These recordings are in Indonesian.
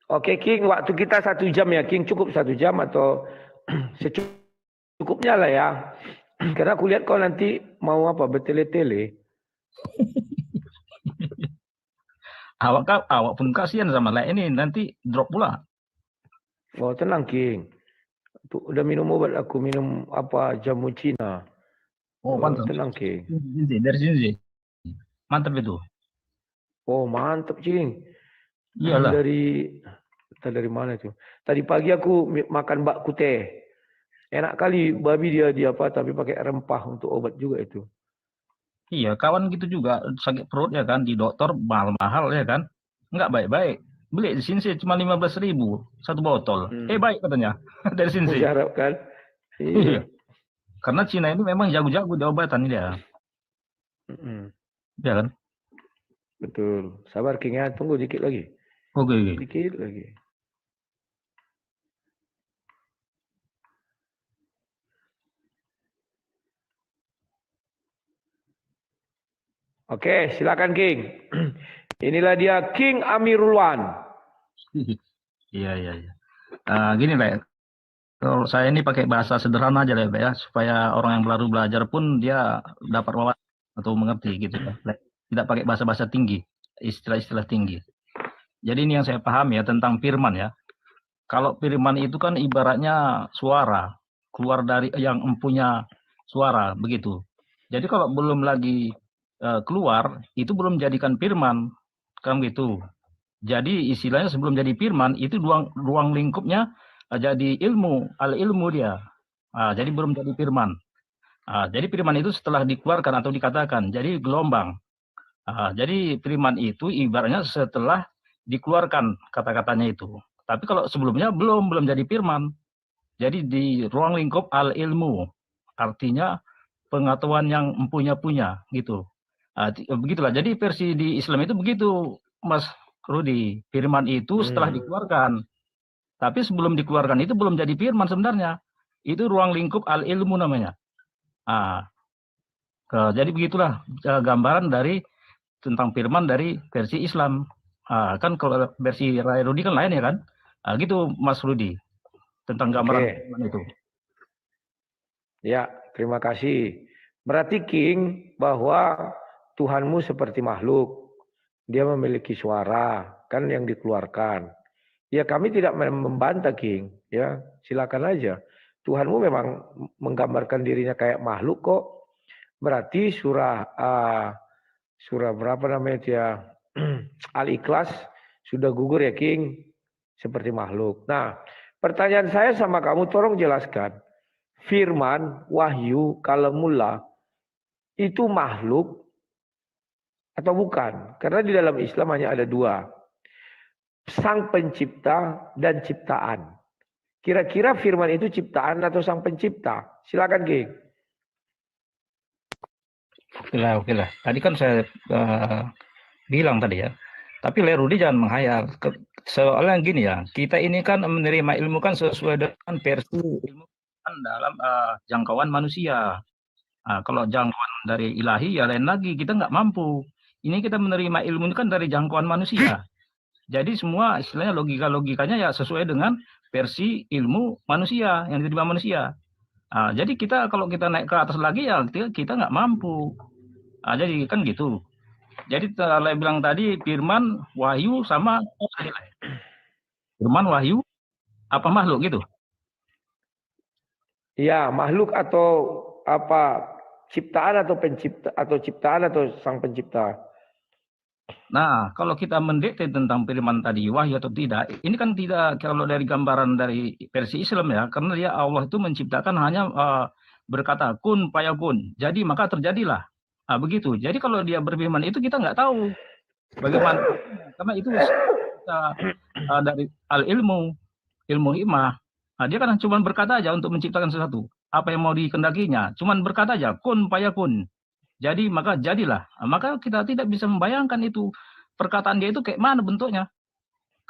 Oke, King, waktu kita 1 jam ya, King. Cukup 1 jam atau secukupnya lah ya. Karena aku lihat kau nanti mau apa, bertele-tele. Awak pun kasihan sama lah ini, nanti drop pula. Oh, tenang, King. Tuh, udah minum obat aku, minum apa, jamu Cina. Oh, pantas. Tenang, King. Dari sini sih. Mantap itu. Oh, mantap, King. Iyalah. Dari mana itu? Tadi pagi aku makan bak kuteh. Enak kali babi dia apa, tapi pakai rempah untuk obat juga itu. Iya, kawan gitu juga sakit perut ya kan, di dokter mahal-mahal ya kan. Enggak baik-baik. Beli di sini sih cuma 15.000 satu botol. Baik katanya dari sini sih. Mujarab kan? Iya. Iya. Karena Cina ini memang jago-jago di obatan dia. Ya kan? Betul. Sabar King ya, tunggu dikit lagi. Oke. Dikit lagi. Oke, silakan King. Inilah dia King Amirulwan. Iya. Gini Pak, kalau saya ini pakai bahasa sederhana aja lah Pak ya, supaya orang yang baru belajar pun dia dapat wawasan atau mengerti gitu ya. Tidak pakai bahasa-bahasa tinggi, istilah-istilah tinggi. Jadi ini yang saya paham ya tentang firman ya. Kalau firman itu kan ibaratnya suara, keluar dari yang empunya suara, begitu. Jadi kalau belum lagi keluar, itu belum jadikan firman, kan gitu. Jadi istilahnya sebelum jadi firman, itu ruang lingkupnya jadi ilmu, al-ilmu dia. Jadi belum jadi firman. Jadi firman itu setelah dikeluarkan atau dikatakan, jadi gelombang. Jadi firman itu ibaratnya setelah dikeluarkan kata-katanya itu. Tapi kalau sebelumnya belum jadi firman. Jadi di ruang lingkup al-ilmu, artinya pengetahuan yang punya gitu. Begitulah. Jadi versi di Islam itu begitu, Mas Rudi. Firman itu setelah dikeluarkan. Tapi sebelum dikeluarkan itu belum jadi firman sebenarnya. Itu ruang lingkup al-ilmu namanya. Jadi begitulah gambaran dari tentang firman dari versi Islam. Kan kalau versi Ray Rudi kan lain ya kan? Gitu Mas Rudi tentang gambaran firman itu. Ya, terima kasih. Berarti King bahwa Tuhanmu seperti makhluk. Dia memiliki suara kan yang dikeluarkan. Ya kami tidak membantah King. Ya silakan aja. Tuhanmu memang menggambarkan dirinya kayak makhluk kok. Berarti surah berapa namanya dia Al-Ikhlas sudah gugur ya King seperti makhluk. Nah pertanyaan saya sama kamu tolong jelaskan. Firman, wahyu, kalamullah itu makhluk atau bukan? Karena di dalam Islam hanya ada dua. Sang pencipta dan ciptaan. Kira-kira firman itu ciptaan atau sang pencipta? Silakan, Geng. Oke lah. Tadi kan saya bilang tadi ya. Tapi Lerudi jangan menghayal. Soalnya gini ya, kita ini kan menerima ilmu kan sesuai dengan versi ilmu kan dalam jangkauan manusia. Kalau jangkauan dari ilahi ya lain lagi, kita nggak mampu. Ini kita menerima ilmu ini kan dari jangkauan manusia. Jadi semua istilahnya logikanya ya sesuai dengan versi ilmu manusia yang diterima manusia. Jadi kalau kita naik ke atas lagi ya kita nggak mampu. Jadi kan gitu. Jadi kalau bilang tadi firman, wahyu sama firman, wahyu, apa makhluk gitu? Ya, makhluk atau apa ciptaan atau pencipta atau ciptaan atau sang pencipta. Nah, kalau kita mendikte tentang firman tadi, wahyu atau tidak, ini kan tidak kalau dari gambaran dari versi Islam ya, karena dia Allah itu menciptakan hanya berkata kun payakun. Jadi maka terjadilah. Begitu. Jadi kalau dia berfirman itu kita nggak tahu bagaimana, karena itu dari al-ilmu, ilmu hikmah. Dia kan cuma berkata aja untuk menciptakan sesuatu. Apa yang mau dikendakinya, cuma berkata aja kun payakun. Jadi maka jadilah. Maka kita tidak bisa membayangkan itu perkataan dia itu kayak mana bentuknya.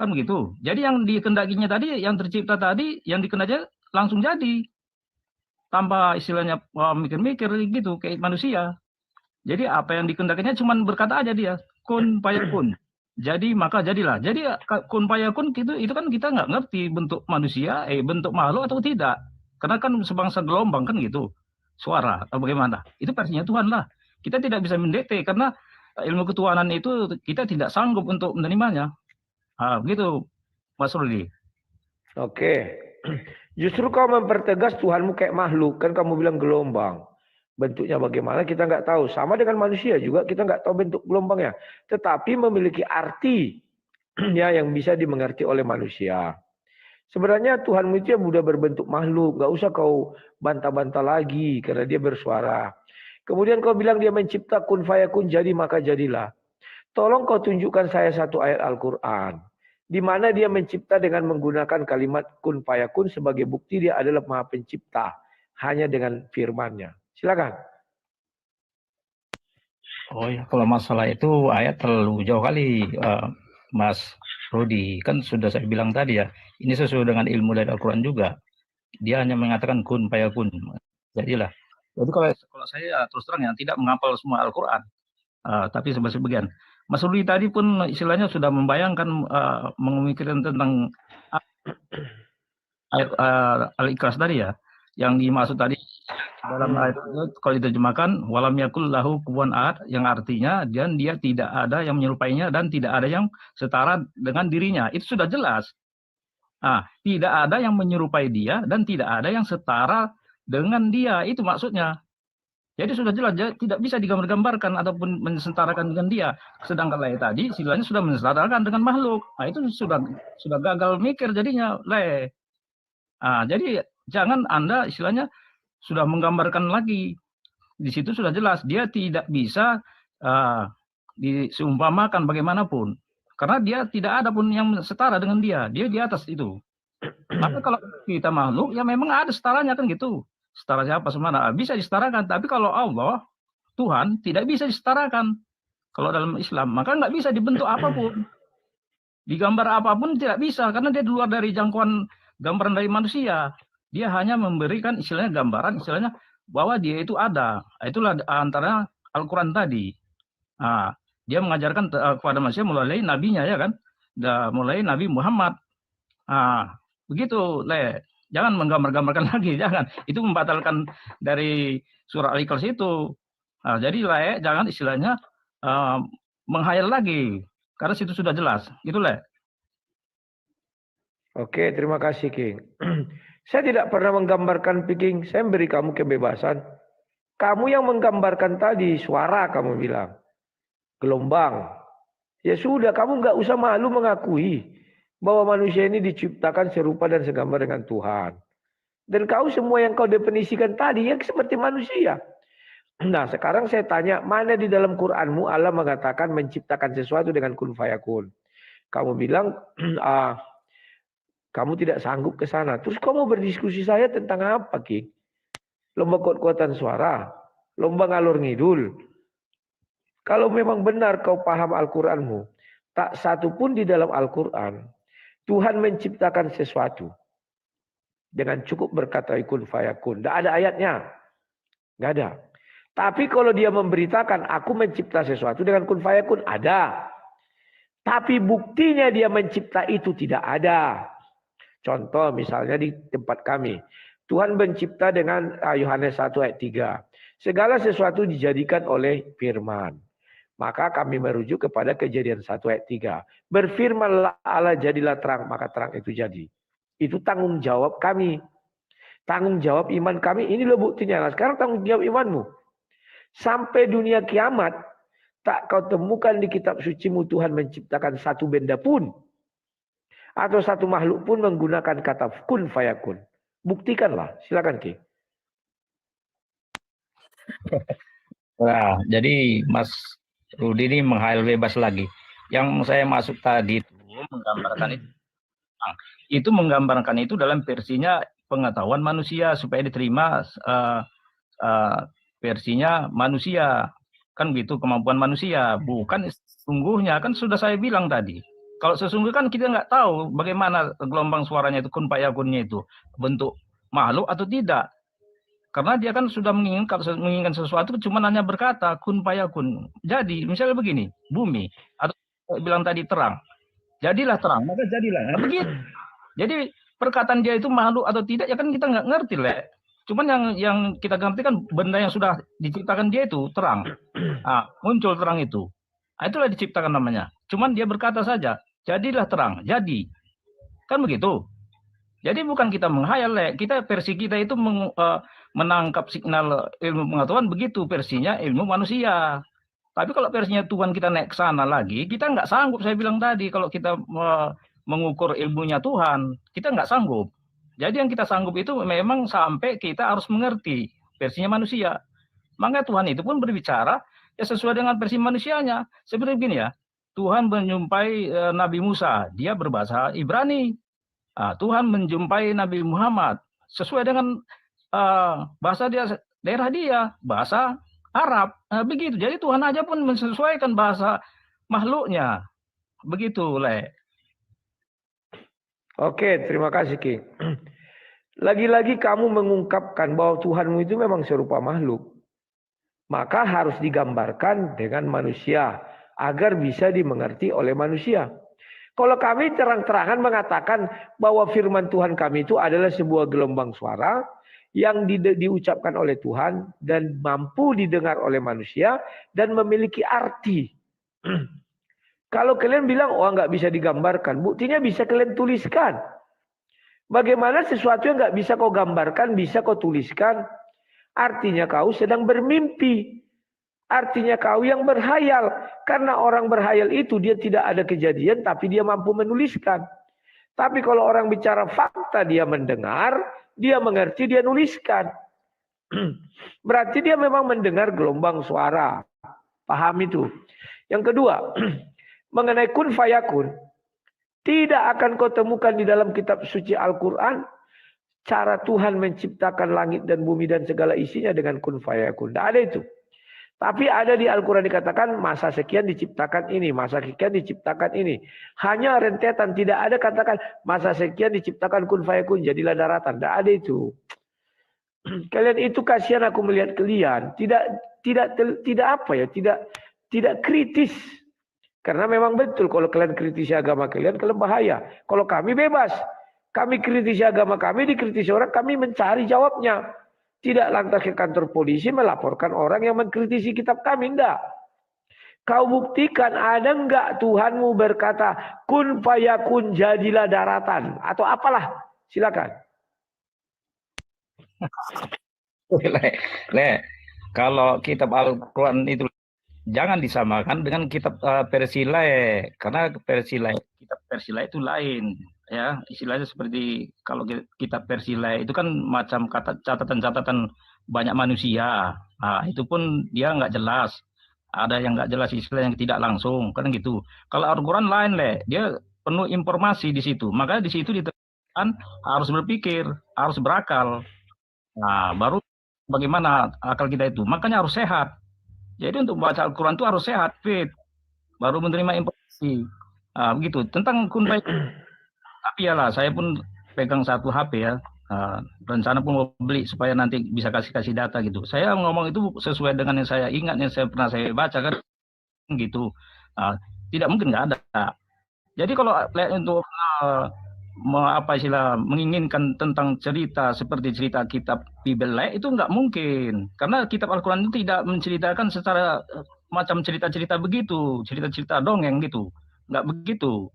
Kan begitu. Jadi yang dikendakinya tadi, yang tercipta tadi, yang dikenaja langsung jadi. Tanpa istilahnya mikir-mikir gitu kayak manusia. Jadi apa yang dikendakinya cuma berkata aja dia. Kun payakun. Jadi maka jadilah. Jadi kun fayakun itu kan kita nggak ngerti bentuk manusia, bentuk makhluk atau tidak. Karena kan sebangsa gelombang kan gitu. Suara atau bagaimana. Itu versinya Tuhan lah. Kita tidak bisa mendekte karena ilmu ketuhanan itu kita tidak sanggup untuk menerimanya. Begitu Mas Rudi. Oke. Justru kau mempertegas Tuhanmu kayak makhluk. Kan kamu bilang gelombang. Bentuknya bagaimana kita nggak tahu. Sama dengan manusia juga kita nggak tahu bentuk gelombangnya. Tetapi memiliki arti ya yang bisa dimengerti oleh manusia. Sebenarnya Tuhanmu itu ya mudah berbentuk makhluk. Nggak usah kau bantah-bantah lagi karena dia bersuara. Kemudian kau bilang dia mencipta kun fayakun jadi maka jadilah. Tolong kau tunjukkan saya satu ayat Al-Quran. Di mana dia mencipta dengan menggunakan kalimat kun fayakun sebagai bukti dia adalah maha pencipta. Hanya dengan firman-Nya. Silakan. Oh ya, kalau masalah itu ayat terlalu jauh kali, Mas Rudi. Kan sudah saya bilang tadi ya, ini sesuai dengan ilmu dari Al-Quran juga. Dia hanya mengatakan kun fayakun. Jadilah. Jadi kalau saya terus terang ya tidak menghafal semua Al-Quran, tapi sebagian. Mas Rudi tadi pun istilahnya sudah membayangkan, memikirkan tentang ayat Al-Ikhlas tadi ya, yang dimaksud tadi dalam ayat itu kalau diterjemahkan walam yakul lahu kufuwan ahad, yang artinya dan dia tidak ada yang menyerupainya dan tidak ada yang setara dengan dirinya. Itu sudah jelas. Tidak ada yang menyerupai dia dan tidak ada yang setara dengan dia, itu maksudnya. Jadi sudah jelas tidak bisa digambar-gambarkan ataupun mensetarakan dengan dia. Sedangkan Le tadi istilahnya sudah mensetarakan dengan makhluk. Itu sudah gagal mikir jadinya Le. Jadi jangan Anda istilahnya sudah menggambarkan lagi. Di situ sudah jelas dia tidak bisa diseumpamakan bagaimanapun. Karena dia tidak ada pun yang setara dengan dia. Dia di atas itu. Maka kalau kita makhluk ya memang ada setaranya kan gitu. Setara siapa semana bisa disetarakan. Tapi kalau Allah, Tuhan tidak bisa disetarakan. Kalau dalam Islam, maka nggak bisa dibentuk apapun. Digambar apapun tidak bisa, karena dia di luar dari jangkauan gambaran dari manusia. Dia hanya memberikan istilahnya gambaran, istilahnya bahwa dia itu ada. Itulah antara Al-Quran tadi. Dia mengajarkan kepada manusia mulai nabinya ya kan. Mulai Nabi Muhammad. Begitu, Le. Jangan menggambar-gambarkan lagi, jangan. Itu membatalkan dari surah Al-Ikhlas itu. Jadi Le, jangan istilahnya menghayal lagi. Karena situ sudah jelas. Gitu, Le. Oke, terima kasih, King. Saya tidak pernah menggambarkan, King. Saya beri kamu kebebasan. Kamu yang menggambarkan tadi, suara kamu bilang. Gelombang. Ya sudah, kamu nggak usah malu mengakui bahwa manusia ini diciptakan serupa dan segambar dengan Tuhan. Dan kau semua yang kau definisikan tadi yang seperti manusia. Nah sekarang saya tanya, mana di dalam Quranmu Allah mengatakan menciptakan sesuatu dengan kun fayakun. Kamu bilang, kamu tidak sanggup ke sana. Terus kamu berdiskusi saya tentang apa, Ki? Lomba kuat-kuatan suara? Lomba ngalur ngidul? Kalau memang benar kau paham Al-Quranmu, tak satu pun di dalam Al-Quran Tuhan menciptakan sesuatu dengan cukup berkata kun fayakun. Tidak ada ayatnya. Tidak ada. Tapi kalau dia memberitakan aku mencipta sesuatu dengan kun fayakun, ada. Tapi buktinya dia mencipta itu tidak ada. Contoh misalnya di tempat kami. Tuhan mencipta dengan Yohanes 1 ayat 3. Segala sesuatu dijadikan oleh firman. Maka kami merujuk kepada Kejadian 1 ayat 3. Berfirmanlah Allah jadilah terang, maka terang itu jadi. Itu tanggung jawab kami. Tanggung jawab iman kami. Ini loh buktinya. Nah, sekarang tanggung jawab imanmu. Sampai dunia kiamat, tak kau temukan di kitab sucimu Tuhan menciptakan satu benda pun. Atau satu makhluk pun menggunakan kata kun fayakun. Buktikanlah. Silakan Ki. Nah, jadi Mas Rudi ini menghayal bebas lagi. Yang saya masuk tadi itu menggambarkan itu menggambarkan itu dalam versinya pengetahuan manusia supaya diterima versinya manusia, kan gitu, kemampuan manusia, bukan sesungguhnya. Kan sudah saya bilang tadi, kalau sesungguhnya kan kita nggak tahu bagaimana gelombang suaranya itu kun fayakunnya itu bentuk makhluk atau tidak. Karena dia kan sudah menginginkan sesuatu cuma hanya berkata kun fayakun. Jadi misalnya begini, bumi atau bilang tadi terang. Jadilah terang, maka jadilah. Nah, begitu. Jadi perkataan dia itu makhluk atau tidak, ya kan kita nggak ngerti, Le. Cuman yang kita ngerti kan benda yang sudah diciptakan dia itu terang. Muncul terang itu. Itulah diciptakan namanya. Cuman dia berkata saja, jadilah terang, jadi. Kan begitu. Jadi bukan kita menghayal, Le. Versi kita itu menangkap signal ilmu pengetahuan begitu, versinya ilmu manusia. Tapi kalau versinya Tuhan kita naik ke sana lagi, kita nggak sanggup. Saya bilang tadi, kalau kita mengukur ilmunya Tuhan, kita nggak sanggup. Jadi yang kita sanggup itu memang sampai kita harus mengerti versinya manusia. Maka Tuhan itu pun berbicara ya sesuai dengan versi manusianya. Seperti begini ya, Tuhan menjumpai Nabi Musa, dia berbahasa Ibrani. Tuhan menjumpai Nabi Muhammad sesuai dengan bahasa dia, daerah dia, bahasa Arab. Begitu. Jadi Tuhan aja pun menyesuaikan bahasa makhluknya. Begitu, Le. Oke, terima kasih, King. Lagi-lagi kamu mengungkapkan bahwa Tuhanmu itu memang serupa makhluk. Maka harus digambarkan dengan manusia agar bisa dimengerti oleh manusia. Kalau kami terang-terangan mengatakan bahwa firman Tuhan kami itu adalah sebuah gelombang suara yang diucapkan oleh Tuhan dan mampu didengar oleh manusia dan memiliki arti. Kalau kalian bilang, nggak bisa digambarkan, buktinya bisa kalian tuliskan. Bagaimana sesuatu yang nggak bisa kau gambarkan, bisa kau tuliskan? Artinya kau sedang bermimpi. Artinya kau yang berhayal. Karena orang berhayal itu dia tidak ada kejadian, tapi dia mampu menuliskan. Tapi kalau orang bicara fakta, dia mendengar, dia mengerti, dia nuliskan. Berarti dia memang mendengar gelombang suara. Paham itu. Yang kedua, mengenai kun fayakun, tidak akan kau temukan di dalam kitab suci Al-Quran cara Tuhan menciptakan langit dan bumi dan segala isinya dengan kun fayakun. Tidak ada itu. Tapi ada di Al-Quran dikatakan masa sekian diciptakan ini, masa sekian diciptakan ini. Hanya rentetan, tidak ada katakan masa sekian diciptakan kun fayakun, jadilah daratan. Tidak ada itu. Kalian itu kasihan aku melihat kalian, tidak kritis. Karena memang betul kalau kalian kritisi agama kalian bahaya. Kalau kami bebas, kami kritisi agama kami, dikritisi orang, kami mencari jawabnya. Tidak lantas ke kantor polisi melaporkan orang yang mengkritisi kitab kami. Tidak. Kau buktikan ada enggak Tuhanmu berkata, kun fayakun jadilah daratan. Atau apalah. Silakan. Kalau kitab Al-Quran itu jangan disamakan dengan kitab versi lain. Karena kitab versi lain itu lain. Ya, istilahnya seperti kalau kitab versi lain itu kan macam catatan-catatan banyak manusia. Itu pun dia nggak jelas. Ada yang nggak jelas, istilah yang tidak langsung, kan gitu. Kalau Al-Quran lain, dia penuh informasi di situ. Maka di situ ditekankan harus berpikir, harus berakal. Baru bagaimana akal kita itu. Makanya harus sehat. Jadi untuk baca Al-Quran itu harus sehat, fit. Baru menerima informasi. Begitu. Tentang kun fayakun. Tapi ya lah, saya pun pegang satu HP ya. Rencana pun mau beli supaya nanti bisa kasih data gitu. Saya ngomong itu sesuai dengan yang saya ingat, yang pernah saya baca kan gitu. Tidak mungkin nggak ada. Jadi kalau untuk menginginkan tentang cerita seperti cerita kitab Bible itu nggak mungkin. Karena kitab Al-Quran itu tidak menceritakan secara macam cerita-cerita begitu, cerita-cerita dongeng gitu. Nggak begitu.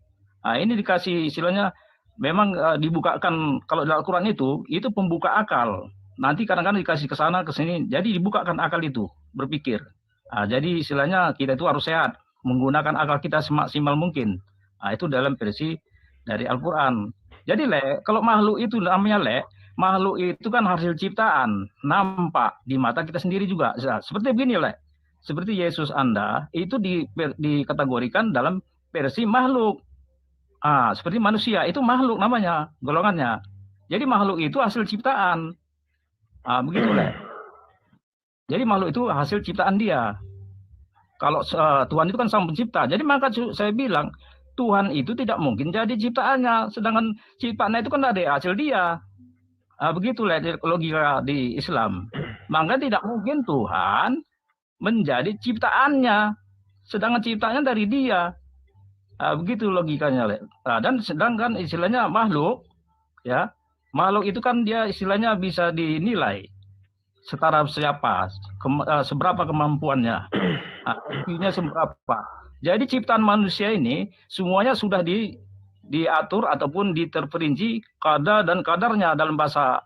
Ini dikasih istilahnya memang dibukakan. Kalau di Al-Quran itu pembuka akal. Nanti kadang-kadang dikasih ke sana ke sini, jadi dibukakan akal itu berpikir. Jadi istilahnya kita itu harus sehat, menggunakan akal kita semaksimal mungkin. Itu dalam versi dari Al-Quran. Jadi kalau makhluk itu namanya makhluk itu kan hasil ciptaan, nampak di mata kita sendiri juga. Seperti begini seperti Yesus Anda itu dikategorikan dalam versi makhluk. Seperti manusia itu makhluk namanya, golongannya. Jadi makhluk itu hasil ciptaan. Begitu Jadi makhluk itu hasil ciptaan dia. Kalau Tuhan itu kan sang pencipta. Jadi maka saya bilang Tuhan itu tidak mungkin jadi ciptaannya. Sedangkan ciptaannya itu kan ada hasil dia. Begitu logika di Islam. Maka tidak mungkin Tuhan menjadi ciptaannya. Sedangkan ciptaannya dari dia. Begitu logikanya, Le. Dan sedangkan istilahnya makhluk, ya, makhluk itu kan dia istilahnya bisa dinilai setara siapa, seberapa kemampuannya, IQ-nya seberapa. Jadi ciptaan manusia ini semuanya sudah diatur ataupun diterperinci kadar dan kadarnya dalam bahasa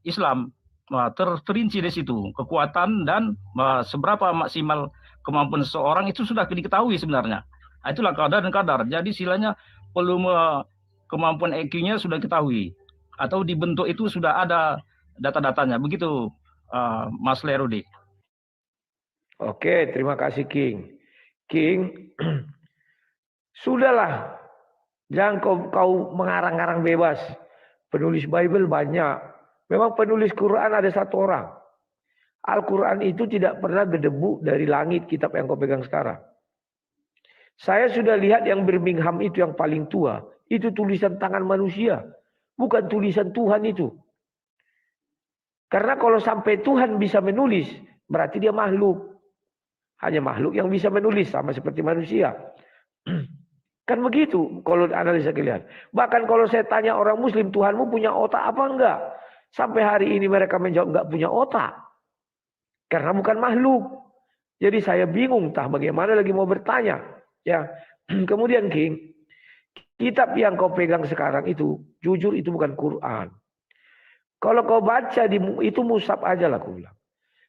Islam. Terperinci di situ kekuatan dan seberapa maksimal kemampuan seseorang itu sudah diketahui sebenarnya. Itulah kadar dan kadar. Jadi istilahnya volume kemampuan EQ-nya sudah diketahui atau dibentuk itu sudah ada data-datanya. Begitu Mas Lerudi. Oke, terima kasih King. King, sudahlah, jangan kau mengarang-arang bebas. Penulis Bible banyak. Memang penulis Quran ada satu orang. Al-Quran itu tidak pernah berdebu dari langit, kitab yang kau pegang sekarang. Saya sudah lihat yang Birmingham itu yang paling tua. Itu tulisan tangan manusia. Bukan tulisan Tuhan itu. Karena kalau sampai Tuhan bisa menulis, berarti dia makhluk. Hanya makhluk yang bisa menulis, sama seperti manusia. Kan begitu kalau analisa kalian. Bahkan kalau saya tanya orang Muslim, Tuhanmu punya otak apa enggak? Sampai hari ini mereka menjawab enggak punya otak. Karena bukan makhluk. Jadi saya bingung, entah bagaimana lagi mau bertanya. Ya, kemudian King, kitab yang kau pegang sekarang itu, jujur itu bukan Quran. Kalau kau baca itu mushaf aja lah, aku bilang.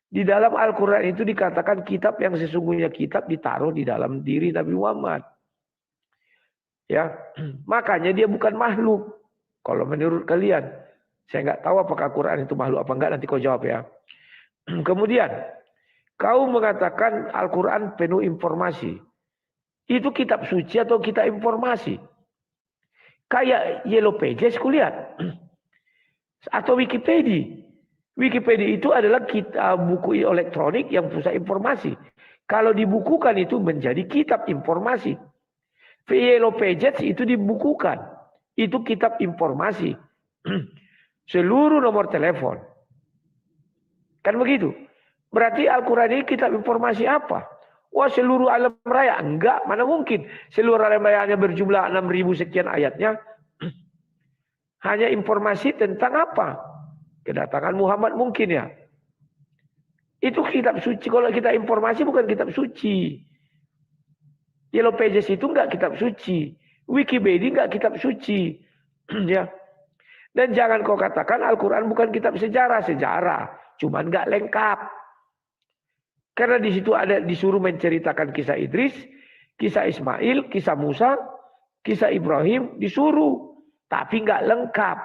Di dalam Al-Quran itu dikatakan kitab yang sesungguhnya kitab ditaruh di dalam diri Nabi Muhammad. Ya, makanya dia bukan makhluk. Kalau menurut kalian, saya nggak tahu apakah Quran itu makhluk apa enggak, nanti kau jawab ya. Kemudian, kau mengatakan Al-Quran penuh informasi. Itu kitab suci atau kitab informasi? Kayak Yellow Pages kulihat. Atau Wikipedia. Wikipedia itu adalah buku elektronik yang pusat informasi. Kalau dibukukan itu menjadi kitab informasi. Yellow Pages itu dibukukan. Itu kitab informasi. Seluruh nomor telepon. Kan begitu. Berarti Al-Quran ini kitab informasi apa? Wah, seluruh alam raya. Enggak, mana mungkin. Seluruh alam raya hanya berjumlah 6.000 sekian ayatnya. Hanya informasi tentang apa? Kedatangan Muhammad mungkin ya. Itu kitab suci. Kalau kita informasi bukan kitab suci. Yellow Pages itu enggak kitab suci. Wikipedia enggak kitab suci. Ya. Dan jangan kau katakan Al-Quran bukan kitab sejarah. Sejarah. Cuman enggak lengkap. Karena di situ ada disuruh menceritakan kisah Idris, kisah Ismail, kisah Musa, kisah Ibrahim, disuruh. Tapi enggak lengkap.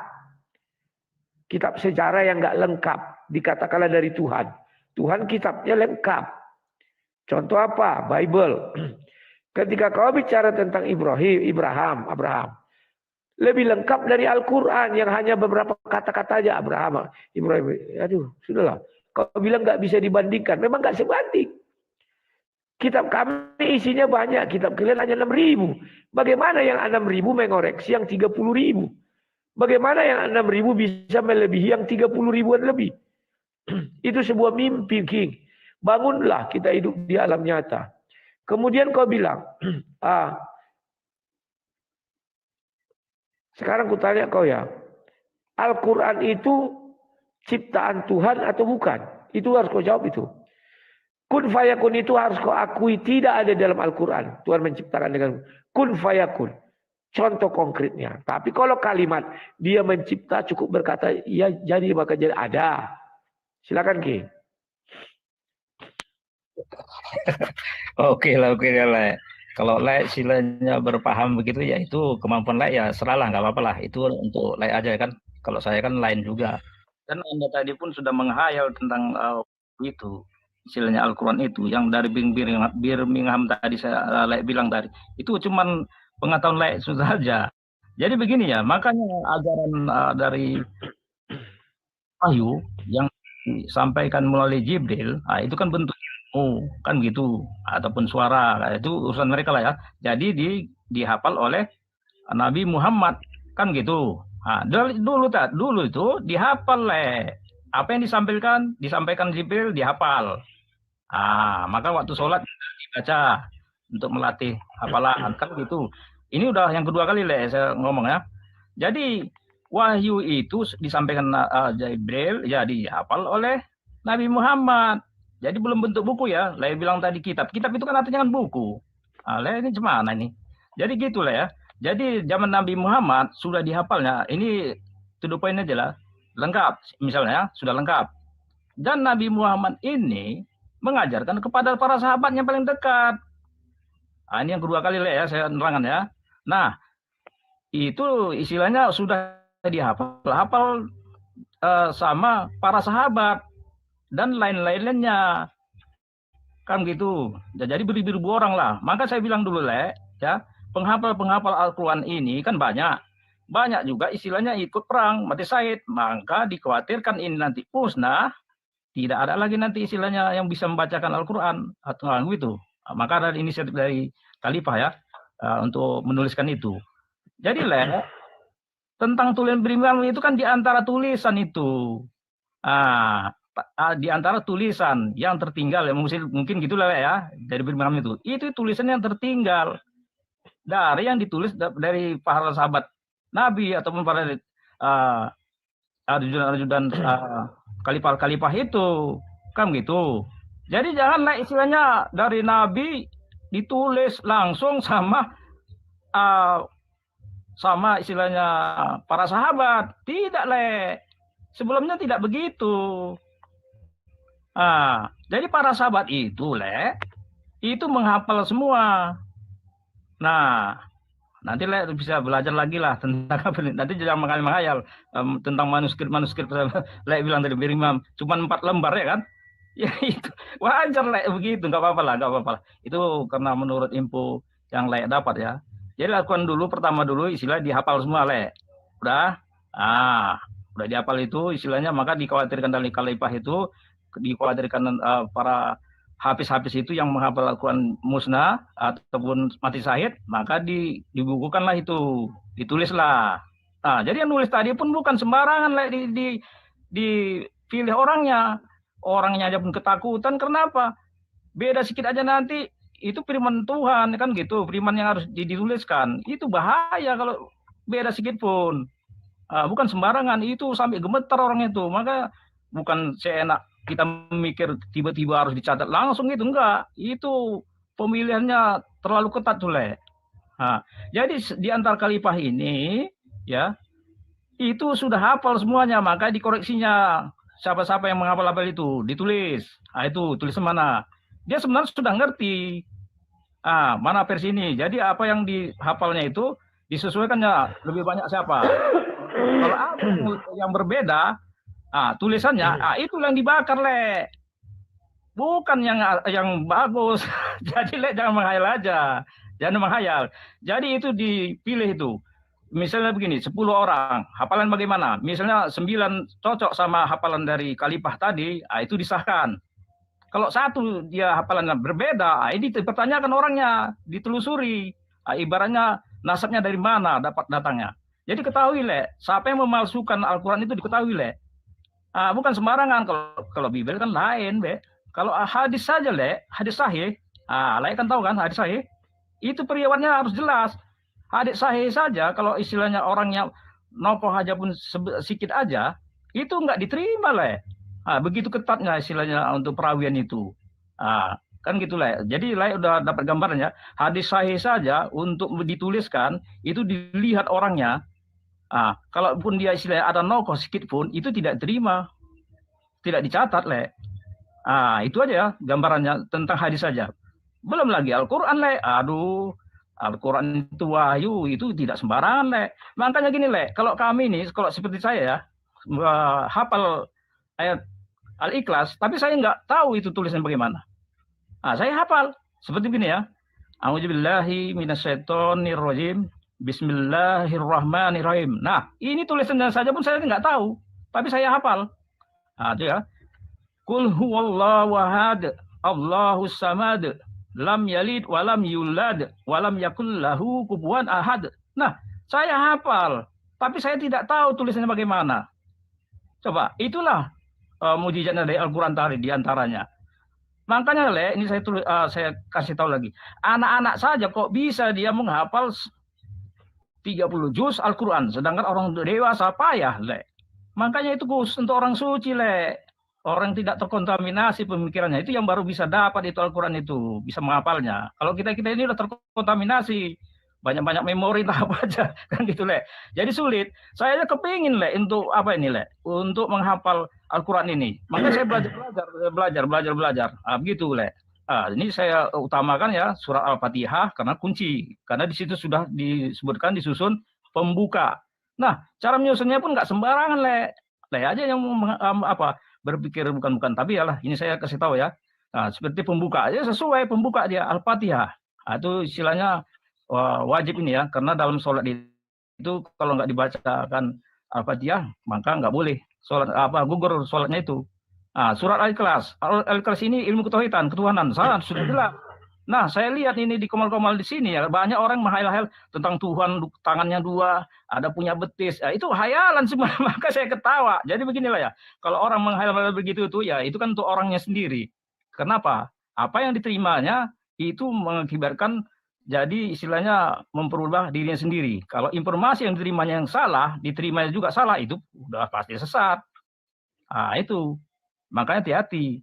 Kitab sejarah yang enggak lengkap. Dikatakanlah dari Tuhan. Tuhan kitabnya lengkap. Contoh apa? Bible. Ketika kau bicara tentang Abraham. Lebih lengkap dari Al-Quran yang hanya beberapa kata-kata aja. Abraham, Ibrahim. Aduh, sudahlah. Kau bilang nggak bisa dibandingkan. Memang nggak sebanding. Kitab kami isinya banyak. Kitab kalian hanya 6.000. Bagaimana yang 6.000 mengoreksi yang 30.000? Bagaimana yang 6.000 bisa melebihi yang 30 ribuan lebih? Itu sebuah mimpi, King. Bangunlah, kita hidup di alam nyata. Kemudian kau bilang, sekarang kutanya kau ya, Al-Quran itu ciptaan Tuhan atau bukan? Itu harus kau jawab itu. Kun fayakun itu harus kau akui tidak ada dalam Al-Quran. Tuhan menciptakan dengan kun fayakun. Contoh konkretnya. Tapi kalau kalimat dia mencipta cukup berkata ya jadi maka jadi ada. Silakan Ki. Oke lah. Kalau Le silanya berpaham begitu ya itu kemampuan Le ya seralah nggak apa-apa lah. Itu untuk Le aja kan. Kalau saya kan lain juga. Dan Anda tadi pun sudah menghayal tentang itu istilahnya Al-Quran itu yang dari Birmingham tadi saya bilang tadi itu cuman pengetahuan lain saja. Jadi begini ya, makanya ajaran dari Wahyu yang disampaikan melalui Jibril, itu kan bentuk ilmu, kan gitu, ataupun suara, itu urusan mereka lah ya. Jadi dihafal oleh Nabi Muhammad, kan gitu. Dulu itu dihafal apa yang disampaikan Jibril dihafal. Maka waktu sholat dibaca. untuk melatih hafalan kan gitu. Ini udah yang kedua kali Le saya ngomong ya. Jadi wahyu itu disampaikan Jibril ya dihafal oleh Nabi Muhammad. Jadi belum bentuk buku ya. Le bilang tadi kitab. Kitab itu kan artinya kan buku. Le ini gimana ini? Jadi gitu lah ya. Jadi zaman Nabi Muhammad sudah dihafalnya. Ini to the point aja lah. Lengkap misalnya sudah lengkap. Dan Nabi Muhammad ini mengajarkan kepada para sahabatnya paling dekat. Nah, ini yang kedua kali Le ya saya nerangkan ya. Nah, itu istilahnya sudah dihafal sama para sahabat dan lain-lainnya kan gitu. Jadi beribu-ribu orang lah. Maka saya bilang dulu Le ya, penghafal Al-Quran ini kan banyak juga istilahnya ikut perang mati syahid, maka dikhawatirkan ini nanti musnah, tidak ada lagi nanti istilahnya yang bisa membacakan Al-Quran atau gitu. Maka ada inisiatif dari Khalifah ya untuk menuliskan itu. Jadi Le, tentang tulisan berimam itu kan di antara tulisan itu. Di antara tulisan yang tertinggal ya mungkin gitulah ya dari berimam itu. Itu tulisan yang tertinggal dari yang ditulis dari para sahabat Nabi ataupun para ajudan khalifah itu kan gitu. Jadi janganlah istilahnya dari Nabi ditulis langsung sama istilahnya para sahabat. Tidak Le, sebelumnya tidak begitu. Jadi para sahabat itu Le, itu menghafal semua. Nah, nanti Le bisa belajar lagi lah tentang nanti jangan menghayal tentang manuskrip Le bilang tadi berimam cuma 4 lembar ya kan. Ya itu wajar Le begitu, nggak apa-apa lah. Itu karena menurut info yang Le dapat ya. Jadi lakukan dulu pertama dulu istilah dihafal semua Le. Udah dihafal itu istilahnya, maka dikhawatirkan dari khalifah itu dikhawatirkan para hafiz-hafiz itu yang menghafal Al-Quran musnah ataupun mati syahid, maka dibukukanlah itu, ditulislah. Nah, jadi yang nulis tadi pun bukan sembarangan lah dipilih orangnya aja pun ketakutan. Kenapa? Beda sedikit aja nanti itu firman Tuhan kan gitu, firman yang harus dituliskan. Itu bahaya kalau beda sedikit pun. Bukan sembarangan, itu sampai gemetar orang itu. Maka bukan seenak kita mikir tiba-tiba harus dicatat langsung gitu, enggak. Itu pemilihannya terlalu ketat tuh Le. Jadi di antara khalifah ini ya itu sudah hafal semuanya, maka dikoreksinya siapa-siapa yang menghafal itu ditulis. Itu tulis mana? Dia sebenarnya sudah ngerti mana versi ini. Jadi apa yang dihafalnya itu disesuaikannya lebih banyak siapa. Kalau ada yang berbeda tulisannya, itu yang dibakar Le, bukan yang bagus. Jadi Le jangan menghayal aja, jangan menghayal. Jadi itu dipilih itu. Misalnya begini, 10 orang, hafalan bagaimana? Misalnya 9 cocok sama hafalan dari khalifah tadi, itu disahkan. Kalau satu dia hafalannya berbeda, ini dipertanyakan orangnya, ditelusuri. Ibaratnya nasabnya dari mana dapat datangnya. Jadi ketahui Le, siapa yang memalsukan Al-Quran itu diketahui Le. Bukan sembarangan. Kalau Bible kan lain, Be. Kalau hadis saja Le, hadis sahih, Le kan tahu kan hadis sahih, itu periwayatnya harus jelas. Hadis sahih saja kalau istilahnya orangnya nokoh aja pun sedikit aja, itu nggak diterima Le. Begitu ketatnya istilahnya untuk perawian itu. Kan gitu Le. Jadi Le udah dapat gambarannya. Hadis sahih saja untuk dituliskan itu dilihat orangnya. Kalaupun dia istilahnya ada nokoh sedikit pun itu tidak terima, tidak dicatat Le. Itu aja ya gambarannya tentang hadis saja. Belum lagi Al-Quran Le. Al-Quran itu wahyu, itu tidak sembarangan Le. Makanya gini Le, kalau kami nih, kalau seperti saya ya, hafal ayat Al-Ikhlas, tapi saya nggak tahu itu tulisan bagaimana. Saya hafal seperti gini ya. A'udzubillahi minasyaitonirrajim. Bismillahirrahmanirrahim. Nah, ini tulisannya saja pun saya nggak tahu, tapi saya hafal. Itu ya. Qul huwallahu ahad, Allahus samad, lam yalid walam yulad walam yakul lahu kufuwan ahad. Nah, saya hafal, tapi saya tidak tahu tulisannya bagaimana. Coba, itulah mujizatnya dari Al-Quran tadi diantaranya. Makanya Le, ini saya kasih tahu lagi. Anak-anak saja kok bisa dia menghafal 30 juz Al-Quran, sedangkan orang dewasa payah, Le. Makanya itu khusus untuk orang suci, Le. Orang tidak terkontaminasi pemikirannya, itu yang baru bisa dapat itu Al-Quran itu, bisa menghafalnya. Kalau kita-kita ini udah terkontaminasi, banyak-banyak memori tak apa aja, kan gitu, Le. Jadi sulit. Saya kepingin, Le, untuk apa ini, Le? Untuk menghafal Al-Quran ini. Makanya saya belajar. Begitu, Le. Ini saya utamakan ya surat Al-Fatihah karena kunci, karena di situ sudah disebutkan disusun pembuka. Nah, cara menyusunnya pun nggak sembarangan, Le aja yang berpikir bukan-bukan. Tapi ya lah, ini saya kasih tahu ya. Nah, seperti pembuka aja sesuai pembuka dia Al-Fatihah. Itu istilahnya wajib ini ya, karena dalam sholat itu kalau nggak dibacakan Al-Fatihah maka nggak boleh sholat gugur sholatnya itu. Surat Al-Ikhlas. Al-Ikhlas ini ilmu ketuhanan. Sudah jelas. Nah, saya lihat ini di komal-komal di sini ya, banyak orang menghayal-hayal tentang Tuhan tangannya dua, ada punya betis. Itu hayalan semua, maka saya ketawa. Jadi beginilah ya, kalau orang menghayal-hayal begitu itu ya, itu kan untuk orangnya sendiri. Kenapa? Apa yang diterimanya itu mengakibatkan jadi istilahnya memperubah dirinya sendiri. Kalau informasi yang diterimanya yang salah, diterimanya juga salah, itu udah pasti sesat. Itu. Makanya hati-hati.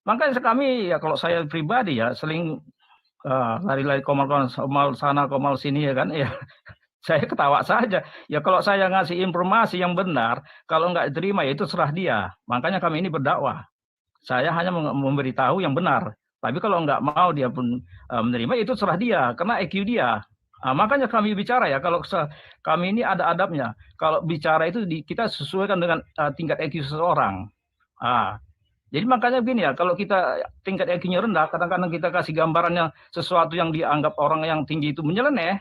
Makanya kami ya kalau saya pribadi ya seling lari-lari komal sana komal sini ya kan ya saya ketawa saja. Ya kalau saya ngasih informasi yang benar, kalau nggak diterima ya itu serah dia. Makanya kami ini berdakwah. Saya hanya memberitahu yang benar. Tapi kalau nggak mau dia pun menerima itu serah dia karena EQ dia. Makanya kami bicara ya kalau kami ini ada adabnya. Kalau bicara itu kita sesuaikan dengan tingkat EQ seseorang. Jadi makanya begini ya, kalau kita tingkat EQ-nya rendah, kadang-kadang kita kasih gambarannya sesuatu yang dianggap orang yang tinggi itu menyeleneh,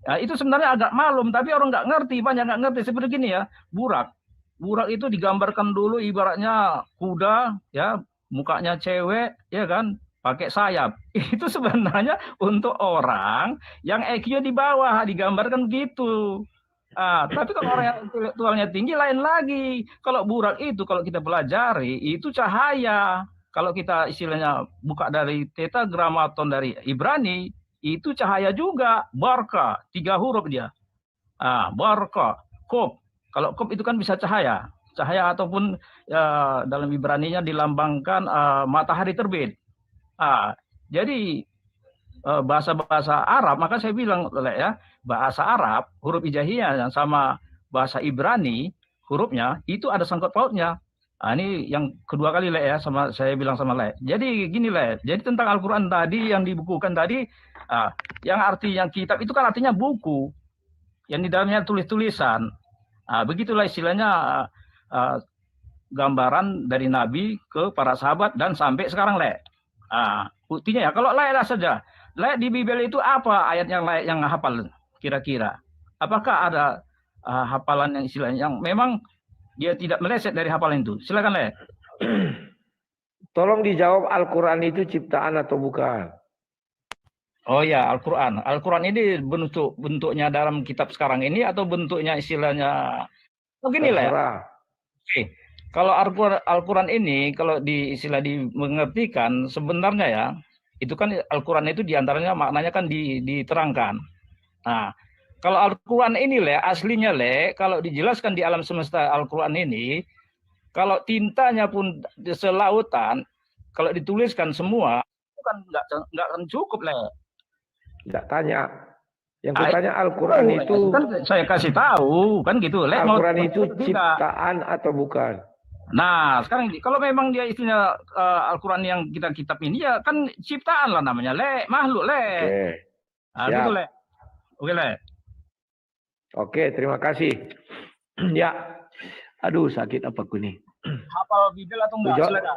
ya itu sebenarnya agak malum, tapi orang nggak ngerti, banyak nggak ngerti. Seperti gini ya, burak. Burak itu digambarkan dulu ibaratnya kuda, ya mukanya cewek, ya kan, pakai sayap. Itu sebenarnya untuk orang yang EQ-nya di bawah, digambarkan gitu. Tapi kalau orang yang intelektualnya tinggi lain lagi. Kalau burak itu kalau kita pelajari itu cahaya. Kalau kita istilahnya buka dari tetragramaton dari Ibrani itu cahaya juga. Barka 3 huruf dia. Barka, kop. Kalau kop itu kan bisa cahaya. Cahaya ataupun dalam Ibraninya dilambangkan matahari terbit. Jadi bahasa-bahasa Arab, maka saya bilang ya, bahasa Arab huruf hijaiyah yang sama bahasa Ibrani hurufnya itu ada sangkut pautnya. Ini yang kedua kali ya sama saya bilang sama Jadi gini jadi tentang Al-Quran tadi yang dibukukan tadi, yang artinya kitab itu kan artinya buku yang di dalamnya tulis-tulisan. Begitulah istilahnya gambaran dari Nabi ke para sahabat dan sampai sekarang buktinya ya kalau saja. Di Bibel itu apa ayat yang hafal kira-kira? Apakah ada hafalan yang istilahnya yang memang dia tidak meleset dari hafalan itu? Silakan Tolong dijawab, Al-Quran itu ciptaan atau bukan? Oh ya, Al-Quran. Al-Quran ini bentuknya dalam kitab sekarang ini atau bentuknya istilahnya begini ya. Oke. Kalau Al-Quran ini kalau mengertikan sebenarnya ya itu kan Al-Quran itu diantaranya maknanya kan diterangkan. Kalau Al-Quran ini aslinya kalau dijelaskan di alam semesta Al-Quran ini, kalau tintanya pun selautan, kalau dituliskan semua, itu kan nggak akan cukup Nggak tanya. Yang bertanya Al-Quran itu kan saya kasih tahu kan gitu. Al-Quran itu ciptaan atau bukan? Nah, sekarang kalau memang dia istilah Al-Quran yang kita kitab ini ya kan ciptaan lah namanya, makhluk, Oke. Gitu, Oke, Oke, terima kasih. Ya. Aduh, sakit apa aku nih? Hafal Bibel atau enggak? Silakan.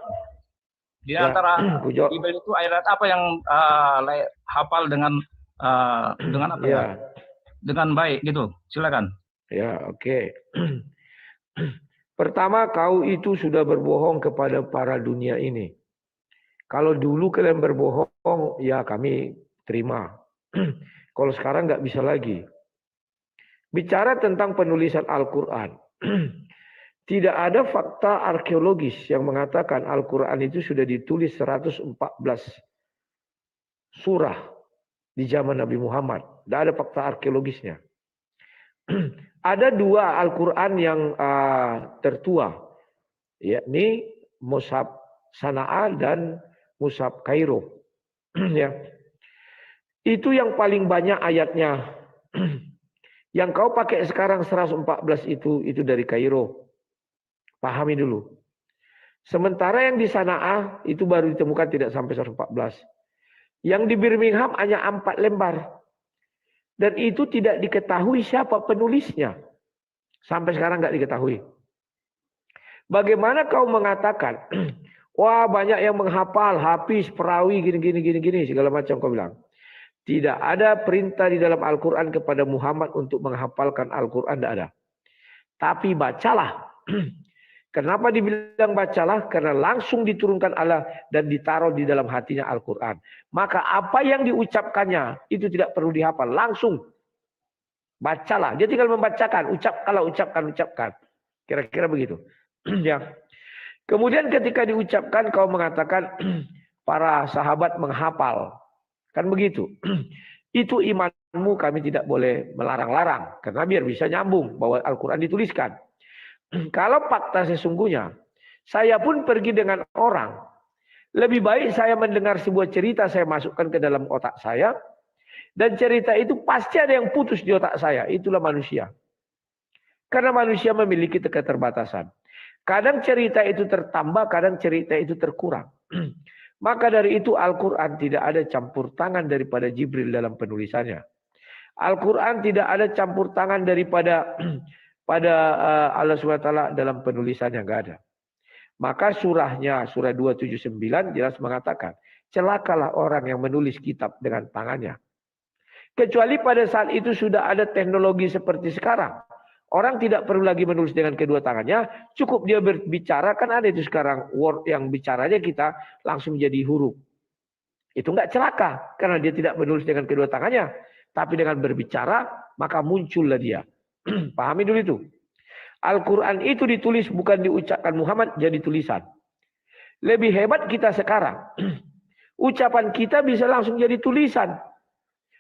Di antara Bibel itu ayat apa yang hafal dengan apa ya? Dengan baik gitu. Silakan. Ya, oke. Pertama, kau itu sudah berbohong kepada para dunia ini. Kalau dulu kalian berbohong, ya kami terima. Kalau sekarang nggak bisa lagi. Bicara tentang penulisan Al-Quran. Tidak ada fakta arkeologis yang mengatakan Al-Quran itu sudah ditulis 114 surah di zaman Nabi Muhammad. Tidak ada fakta arkeologisnya. Ada 2 Al-Quran yang tertua, yakni Mushaf Sana'a dan Mushaf Kairo. Ya. Itu yang paling banyak ayatnya. Yang kau pakai sekarang 114 itu dari Kairo. Pahami dulu. Sementara yang di Sana'a itu baru ditemukan tidak sampai 114. Yang di Birmingham hanya 4 lembar. Dan itu tidak diketahui siapa penulisnya. Sampai sekarang nggak diketahui. Bagaimana kau mengatakan, wah banyak yang menghafal, hafiz, perawi, gini, segala macam kau bilang. Tidak ada perintah di dalam Al-Quran kepada Muhammad untuk menghafalkan Al-Quran, tidak ada. Tapi bacalah. Kenapa dibilang bacalah? Karena langsung diturunkan Allah dan ditaruh di dalam hatinya Al-Quran. Maka apa yang diucapkannya itu tidak perlu dihafal. Langsung. Bacalah. Dia tinggal membacakan. Ucapkan. Kira-kira begitu. Ya. Kemudian ketika diucapkan kau mengatakan para sahabat menghafal. Kan begitu. Itu imanmu kami tidak boleh melarang-larang. Karena biar bisa nyambung bahwa Al-Quran dituliskan. Kalau fakta sesungguhnya, saya pun pergi dengan orang. Lebih baik saya mendengar sebuah cerita, saya masukkan ke dalam otak saya. Dan cerita itu pasti ada yang putus di otak saya. Itulah manusia. Karena manusia memiliki keterbatasan. Kadang cerita itu tertambah, kadang cerita itu terkurang. Maka dari itu Al-Quran tidak ada campur tangan daripada Jibril dalam penulisannya. Al-Quran tidak ada campur tangan daripada Allah SWT dalam penulisannya, enggak ada. Maka surahnya, surah 279 jelas mengatakan, celakalah orang yang menulis kitab dengan tangannya. Kecuali pada saat itu sudah ada teknologi seperti sekarang. Orang tidak perlu lagi menulis dengan kedua tangannya, cukup dia berbicara, kan ada itu sekarang word yang bicaranya kita langsung jadi huruf. Itu enggak celaka, karena dia tidak menulis dengan kedua tangannya. Tapi dengan berbicara, maka muncullah dia. Pahami dulu itu. Al-Quran itu ditulis bukan diucapkan Muhammad jadi tulisan. Lebih hebat kita sekarang. Ucapan kita bisa langsung jadi tulisan.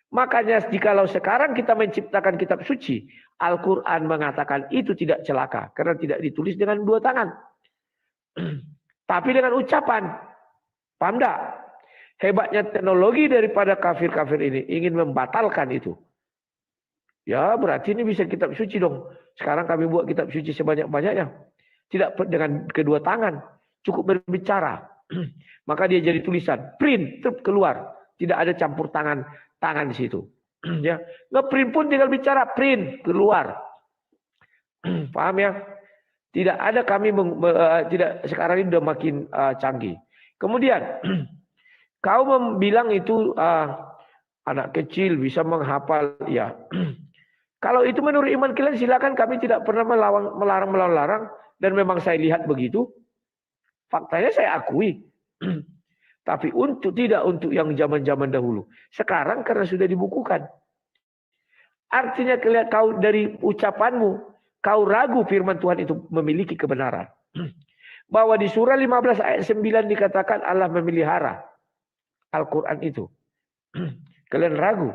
Makanya jikalau sekarang kita menciptakan kitab suci, Al-Quran mengatakan itu tidak celaka. Karena tidak ditulis dengan 2 tangan. Tapi dengan ucapan. Paham tak? Hebatnya teknologi daripada kafir-kafir ini ingin membatalkan itu. Ya berarti ini bisa kitab suci dong. Sekarang kami buat kitab suci sebanyak-banyaknya. Tidak dengan kedua tangan. Cukup berbicara. Maka dia jadi tulisan. Print, keluar. Tidak ada campur tangan di situ. Ya, ngeprint pun tinggal bicara. Print, keluar. Paham ya? Tidak ada kami, tidak sekarang ini sudah makin canggih. Kemudian, kau bilang itu anak kecil bisa menghafal. Ya. Kalau itu menurut iman kalian silakan, kami tidak pernah melarang. Dan memang saya lihat begitu. Faktanya saya akui. Tapi tidak untuk yang zaman-zaman dahulu. Sekarang karena sudah dibukukan. Artinya kau dari ucapanmu, kau ragu firman Tuhan itu memiliki kebenaran. Bahwa di surah 15 ayat 9 dikatakan Allah memelihara Al-Quran itu. Kalian ragu.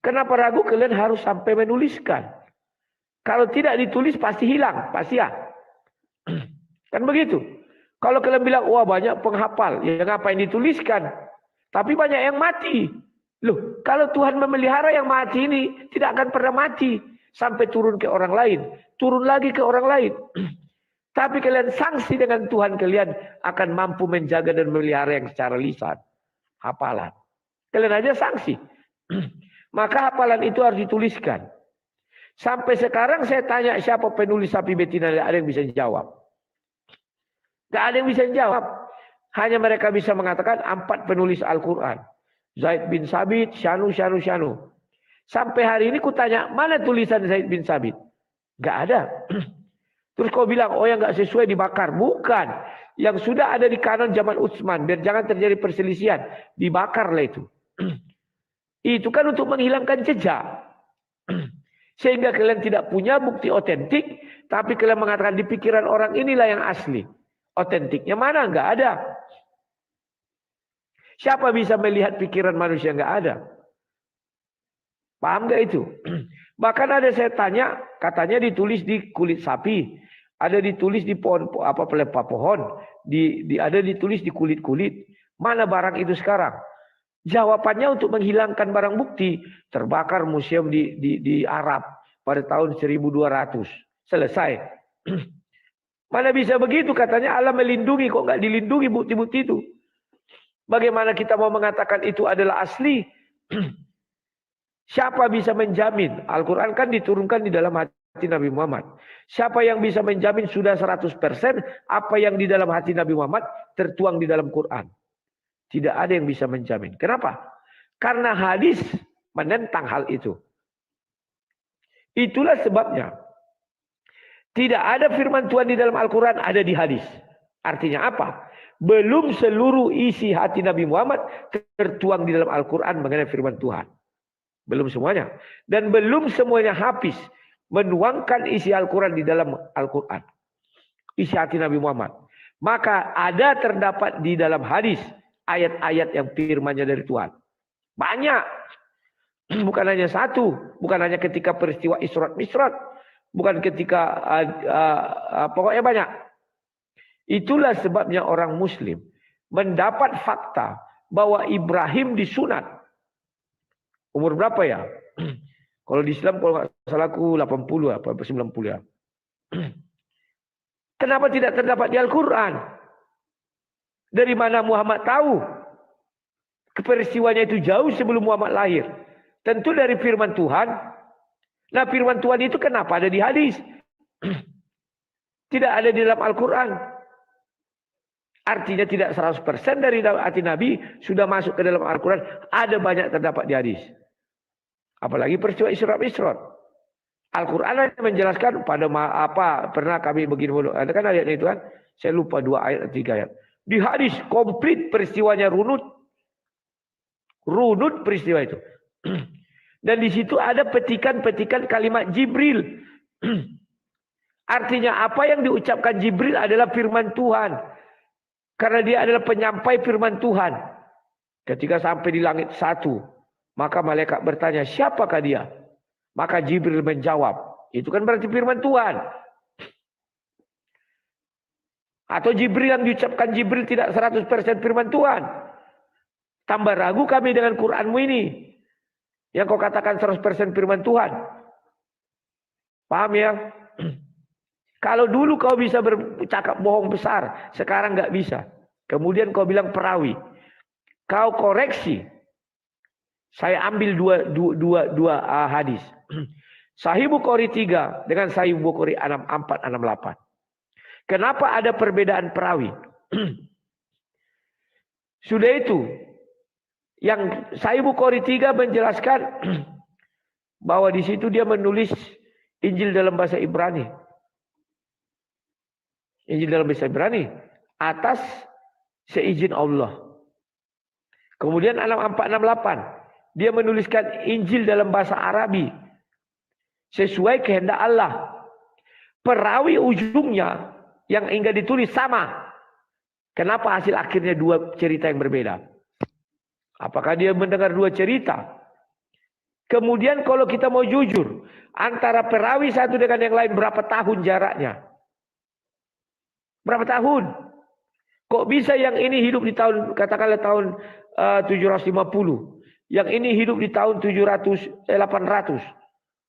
Kenapa ragu? Kalian harus sampai menuliskan. Kalau tidak ditulis pasti hilang. Pasti ya. Kan begitu. Kalau kalian bilang, wah banyak penghafal. Ya ngapain dituliskan? Tapi banyak yang mati. Loh, kalau Tuhan memelihara yang mati ini, tidak akan pernah mati. Sampai turun ke orang lain. Turun lagi ke orang lain. Tapi kalian sanksi dengan Tuhan kalian akan mampu menjaga dan memelihara yang secara lisan. Hafalan. Kalian aja sanksi. Maka hafalan itu harus dituliskan. Sampai sekarang saya tanya siapa penulis sapi betina, tidak ada yang bisa jawab. Tidak ada yang bisa jawab. Hanya mereka bisa mengatakan 4 penulis Al-Quran. Zaid bin Sabit, Syanu. Sampai hari ini kutanya, mana tulisan Zaid bin Sabit? Tidak ada. Terus kau bilang, oh yang tidak sesuai dibakar. Bukan. Yang sudah ada di kanon zaman Utsman. Biar jangan terjadi perselisihan. Dibakarlah itu. Itu kan untuk menghilangkan jejak. Sehingga kalian tidak punya bukti otentik, tapi kalian mengatakan di pikiran orang inilah yang asli. Otentiknya mana? Enggak ada. Siapa bisa melihat pikiran manusia? Enggak ada. Paham enggak itu? Bahkan ada saya tanya, katanya ditulis di kulit sapi, ada ditulis di pohon pelepah pohon, ada ditulis di kulit-kulit. Mana barang itu sekarang? Jawabannya untuk menghilangkan barang bukti, terbakar museum di Arab pada tahun 1200. Selesai. Mana bisa begitu? Katanya Allah melindungi, kok nggak dilindungi bukti-bukti itu? Bagaimana kita mau mengatakan itu adalah asli? Siapa bisa menjamin? Al-Quran kan diturunkan di dalam hati Nabi Muhammad. Siapa yang bisa menjamin sudah 100% apa yang di dalam hati Nabi Muhammad tertuang di dalam Quran? Tidak ada yang bisa menjamin. Kenapa? Karena hadis menentang hal itu. Itulah sebabnya. Tidak ada firman Tuhan di dalam Al-Quran, ada di hadis. Artinya apa? Belum seluruh isi hati Nabi Muhammad tertuang di dalam Al-Quran mengenai firman Tuhan. Belum semuanya. Dan belum semuanya habis menuangkan isi Al-Quran di dalam Al-Quran. Isi hati Nabi Muhammad. Maka ada terdapat di dalam hadis ayat-ayat yang firmannya dari Tuhan. Banyak. Bukan hanya satu. Bukan hanya ketika peristiwa Isra Mi'raj. Bukan ketika pokoknya banyak. Itulah sebabnya orang Muslim mendapat fakta bahwa Ibrahim disunat. Umur berapa ya? Kalau di Islam kalau nggak salah aku 80 apa 90 ya. Kenapa tidak terdapat di Al-Quran? Dari mana Muhammad tahu? Peristiwanya itu jauh sebelum Muhammad lahir. Tentu dari firman Tuhan. Nah firman Tuhan itu kenapa ada di hadis? Tidak ada di dalam Al-Quran. Artinya tidak 100% dari hati Nabi sudah masuk ke dalam Al-Quran. Ada banyak terdapat di hadis. Apalagi peristiwa Isra Mi'raj. Al-Quran hanya menjelaskan pada pernah kami begini dulu. Ada kan ayatnya itu kan? Saya lupa 2 ayat atau 3 ayat. Di hadis komplit peristiwanya runut. Runut peristiwa itu. Dan di situ ada petikan-petikan kalimat Jibril. Artinya apa yang diucapkan Jibril adalah firman Tuhan. Karena dia adalah penyampai firman Tuhan. Ketika sampai di langit 1. Maka malaikat bertanya, siapakah dia? Maka Jibril menjawab. Itu kan berarti firman Tuhan. Atau Jibril yang diucapkan Jibril tidak 100% firman Tuhan. Tambah ragu kami dengan Quranmu ini. Yang kau katakan 100% firman Tuhan. Paham ya? Kalau dulu kau bisa bercakap bohong besar. Sekarang nggak bisa. Kemudian kau bilang perawi. Kau koreksi. Saya ambil dua hadis. Sahih Bukhari 3 dengan Sahih Bukhari 64, 68. Kenapa ada perbedaan perawi? Sudah itu. Yang Sahih Bukhari 3 menjelaskan bahwa di situ dia menulis Injil dalam bahasa Ibrani. Injil dalam bahasa Ibrani atas seizin Allah. Kemudian 64, 68 dia menuliskan Injil dalam bahasa Arabi sesuai kehendak Allah. Perawi ujungnya yang hingga ditulis sama. Kenapa hasil akhirnya 2 cerita yang berbeda? Apakah dia mendengar 2 cerita? Kemudian kalau kita mau jujur, antara perawi satu dengan yang lain berapa tahun jaraknya? Berapa tahun? Kok bisa yang ini hidup di tahun, katakanlah tahun 750. Yang ini hidup di tahun 800.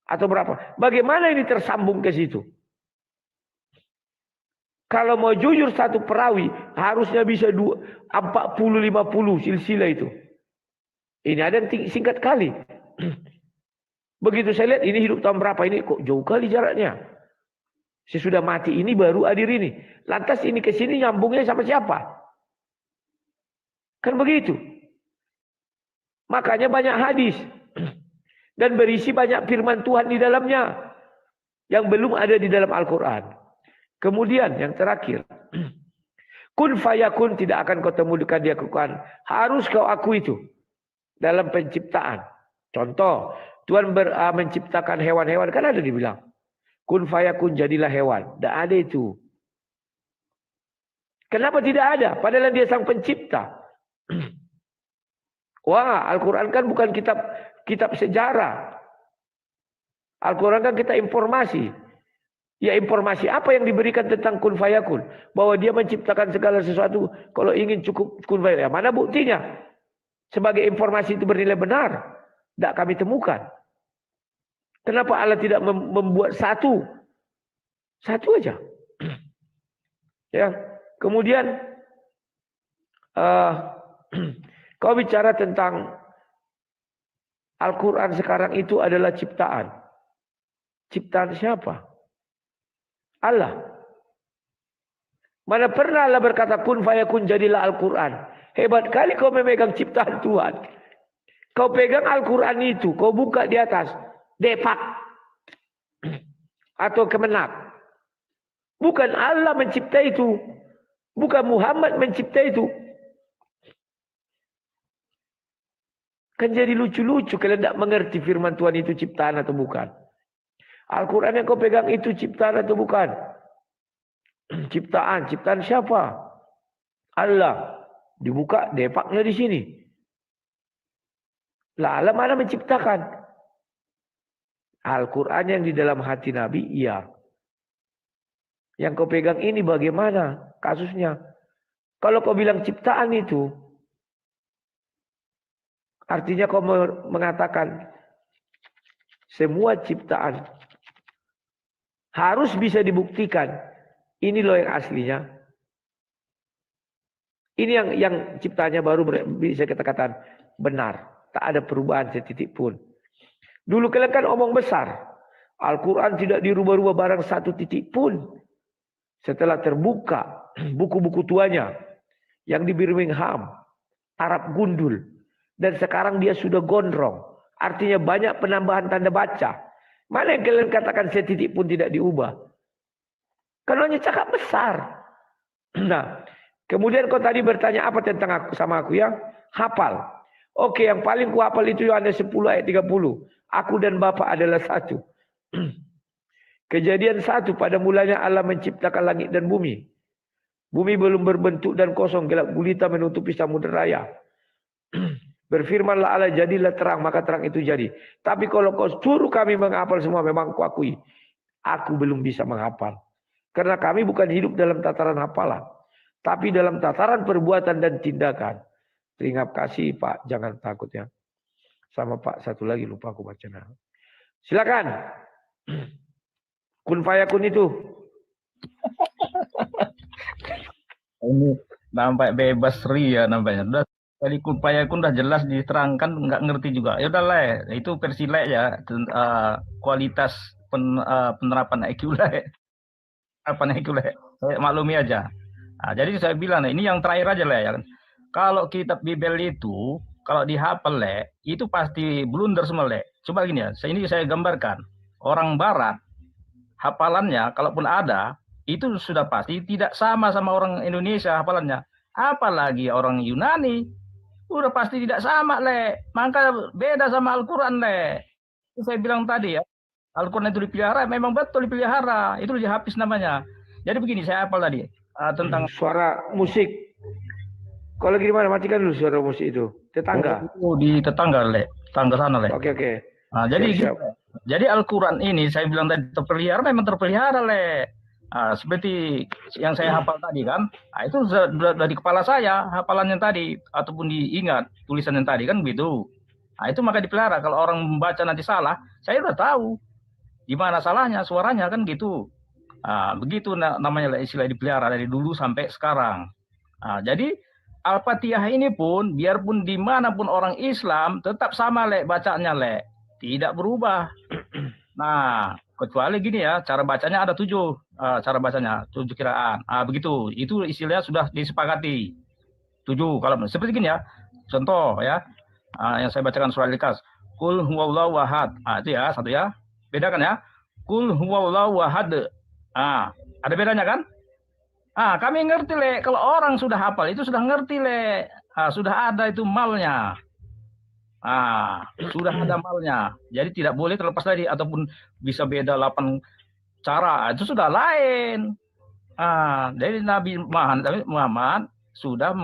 Atau berapa? Bagaimana ini tersambung ke situ? Kalau mau jujur satu perawi, harusnya bisa 40-50 silsilah itu. Ini ada yang singkat kali. Begitu saya lihat ini hidup tahun berapa, ini kok jauh kali jaraknya. Sesudah mati ini baru hadir ini. Lantas ini ke sini nyambungnya sama siapa? Kan begitu. Makanya banyak hadis. Dan berisi banyak firman Tuhan di dalamnya. Yang belum ada di dalam Al-Quran. Kemudian yang terakhir. Kun fayakun tidak akan kau temukan dia kekuatan. Harus kau akui itu. Dalam penciptaan. Contoh. Tuhan menciptakan hewan-hewan, kan ada dibilang. Kun fayakun, jadilah hewan. Tidak ada itu. Kenapa tidak ada? Padahal dia sang pencipta. Wah, Al-Quran kan bukan kitab sejarah. Al-Quran kan kita informasi. Ya, informasi apa yang diberikan tentang kun fayakun? Bahwa dia menciptakan segala sesuatu. Kalau ingin cukup kun fayakun. Mana buktinya? Sebagai informasi itu bernilai benar. Tidak kami temukan. Kenapa Allah tidak membuat satu? Satu aja. Ya. Kemudian kau bicara tentang Al-Quran sekarang itu adalah ciptaan. Ciptaan siapa? Allah. Mana pernah Allah berkata kun fayakun, jadilah Al-Quran. Hebat kali kau memegang ciptaan Tuhan. Kau pegang Al-Quran itu, kau buka di atas. Depak. Atau kemenak. Bukan Allah mencipta itu. Bukan Muhammad mencipta itu. Kan jadi lucu-lucu kalau tidak mengerti firman Tuhan itu ciptaan atau bukan. Al-Quran yang kau pegang itu ciptaan atau bukan? Ciptaan. Ciptaan siapa? Allah. Dibuka depaknya di sini. Lah Allah mana menciptakan? Al-Quran yang di dalam hati Nabi, iya. Yang kau pegang ini bagaimana kasusnya? Kalau kau bilang ciptaan itu, artinya kau mengatakan semua ciptaan harus bisa dibuktikan. Ini loh yang aslinya. Ini yang ciptanya baru bisa kita katakan benar. Tak ada perubahan setitik pun. Dulu kalian kan omong besar. Al-Quran tidak dirubah-rubah barang satu titik pun. Setelah terbuka buku-buku tuanya. Yang di Birmingham. Arab gundul. Dan sekarang dia sudah gondrong. Artinya banyak penambahan tanda baca. Mana yang kalian katakan setitik pun tidak diubah? Karena hanya cakap besar. Nah, kemudian kau tadi bertanya apa tentang aku sama aku ya? Hafal. Oke, yang paling kuhafal itu Yohanes 10 ayat 30. Aku dan Bapa adalah satu. Kejadian 1, pada mulanya Allah menciptakan langit dan bumi. Bumi belum berbentuk dan kosong, gelap gulita menutupi samudera raya. Berfirmanlah Allah, jadilah terang, maka terang itu jadi. Tapi kalau kau suruh kami menghafal semua, memang kuakui. Aku belum bisa menghafal. Karena kami bukan hidup dalam tataran hafalan. Tapi dalam tataran perbuatan dan tindakan. Terima kasih Pak, jangan takut ya. Sama Pak, satu lagi lupa aku baca nama. Silakan. Kun fayakun itu. Ini nampak bebas ria namanya. Udah tadi kun fayakun udah jelas diterangkan, nggak ngerti juga. Ya udah lah, itu versi le ya. Kualitas penerapan IQ le. Apa IQ le? Saya maklumi aja. Nah, jadi saya bilang, ini yang terakhir aja le ya. Kalau kitab Bible itu, kalau dihafal le, itu pasti blunder semua le. Coba gini ya, ini saya gambarkan. Orang Barat, hafalannya, kalaupun ada, itu sudah pasti tidak sama orang Indonesia hafalannya. Apalagi orang Yunani, udah pasti tidak sama le. Maka beda sama Al-Quran le. Itu saya bilang tadi ya, Al-Quran itu dipelihara, memang betul dipelihara. Itu dihabis namanya. Jadi begini, saya hafal tadi. Tentang suara musik. Kalau lagi di mana? Matikan dulu suara musik itu. Tetangga. Oh, di tetangga le, tetangga sana le. Oke. Nah, jadi Al-Quran ini saya bilang tadi terpelihara, memang terpelihara le. Seperti yang saya hafal tadi kan, itu dari kepala saya hafalannya tadi ataupun diingat tulisan yang tadi kan begitu. Nah, itu maka dipelihara. Kalau orang membaca nanti salah, saya udah tahu gimana salahnya suaranya kan gitu. Begitu namanya istilah dipelihara dari dulu sampai sekarang. Jadi Al-Fatihah ini pun biarpun dimanapun orang Islam tetap sama le bacanya le, tidak berubah. Nah, kecuali gini ya, cara bacanya ada 7 cara bacanya, 7 kiraan. Begitu, itu istilahnya sudah disepakati 7. Kalau seperti gini ya, contoh ya, yang saya bacakan surah Al-Ikhlas, Qul huwallahu ahad. Itu ya, satu ya, bedakan ya, Qul huwallahu ahad. Ada bedanya kan? Kami ngerti le, kalau orang sudah hafal itu sudah ngerti le, sudah ada itu malnya. Sudah ada malnya. Jadi tidak boleh terlepas dari ataupun bisa beda 8 cara. Itu sudah lain. Jadi Nabi Muhammad sudah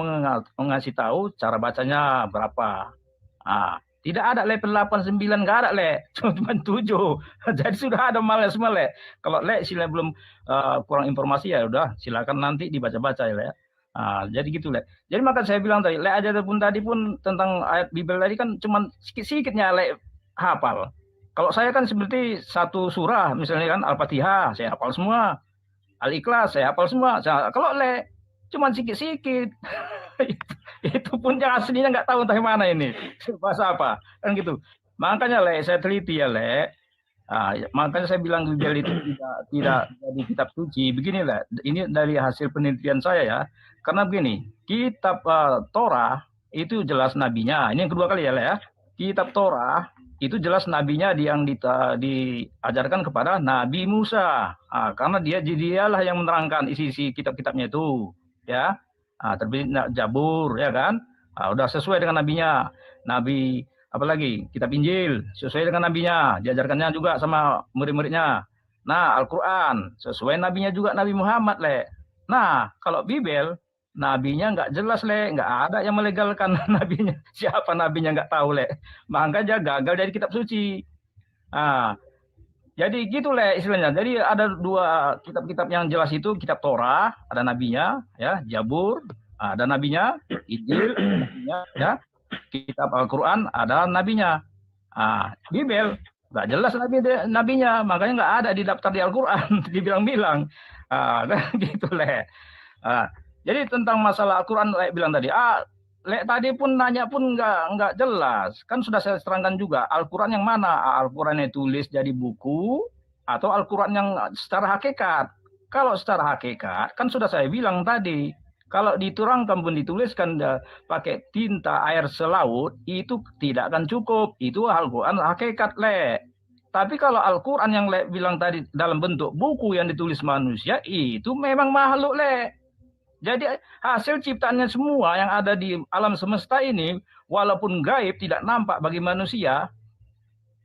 mengasih tahu cara bacanya berapa. Tidak ada level 8, 9, nggak ada cuma 7. Jadi sudah ada malnya semua Kalau sila belum kurang informasi ya udah silakan nanti dibaca-baca ya. Jadi gitu Jadi maka saya bilang tadi aja pun tadi pun tentang ayat Bible tadi kan cuma sikit-sikitnya hafal. Kalau saya kan seperti satu surah misalnya kan Al-Fatihah saya hafal semua. Al-Ikhlas saya hafal semua. Kalau cuma sikit-sikit. Itu pun yang aslinya nggak tahu entah mana ini bahasa apa kan gitu. Makanya saya teliti ya makanya saya bilang Bible itu tidak jadi kitab suci. Begini ini dari hasil penelitian saya ya. Karena begini, kitab Torah itu jelas nabinya. Ini yang kedua kali ya Kitab Torah itu jelas nabinya yang diajarkan kepada Nabi Musa. Karena dialah yang menerangkan isi kitab-kitabnya itu ya. Terbit Jabur ya kan. Udah sesuai dengan nabinya. Nabi apalagi kitab Injil sesuai dengan nabinya, diajarkannya juga sama murid-muridnya. Nah, Al-Qur'an sesuai nabinya juga Nabi Muhammad Nah, kalau Bible nabinya nggak jelas nggak ada yang melegalkan nabinya. Siapa nabinya nggak tahu Makanya gagal dari kitab suci. Jadi gitu istilahnya. Jadi ada 2 kitab-kitab yang jelas itu kitab Torah ada nabinya ya, Jabur ada nabinya, Injil ada nabinya ya. Kitab Al-Quran ada nabinya. Bible nggak jelas nabinya, makanya nggak ada di daftar di Al-Quran. Dibilang-bilang gitu jadi tentang masalah Al-Quran bilang tadi tadi pun nanya pun nggak jelas. Kan sudah saya terangkan juga Al-Quran yang mana, Al-Quran yang tulis jadi buku atau Al-Quran yang secara hakikat. Kalau secara hakikat kan sudah saya bilang tadi, kalau diturangkan pun dituliskan pakai tinta air selaut, itu tidak akan cukup. Itu Al-Quran hakikat, Tapi kalau Al-Quran yang bilang tadi dalam bentuk buku yang ditulis manusia, itu memang makhluk, Jadi hasil ciptaannya semua yang ada di alam semesta ini, walaupun gaib, tidak nampak bagi manusia,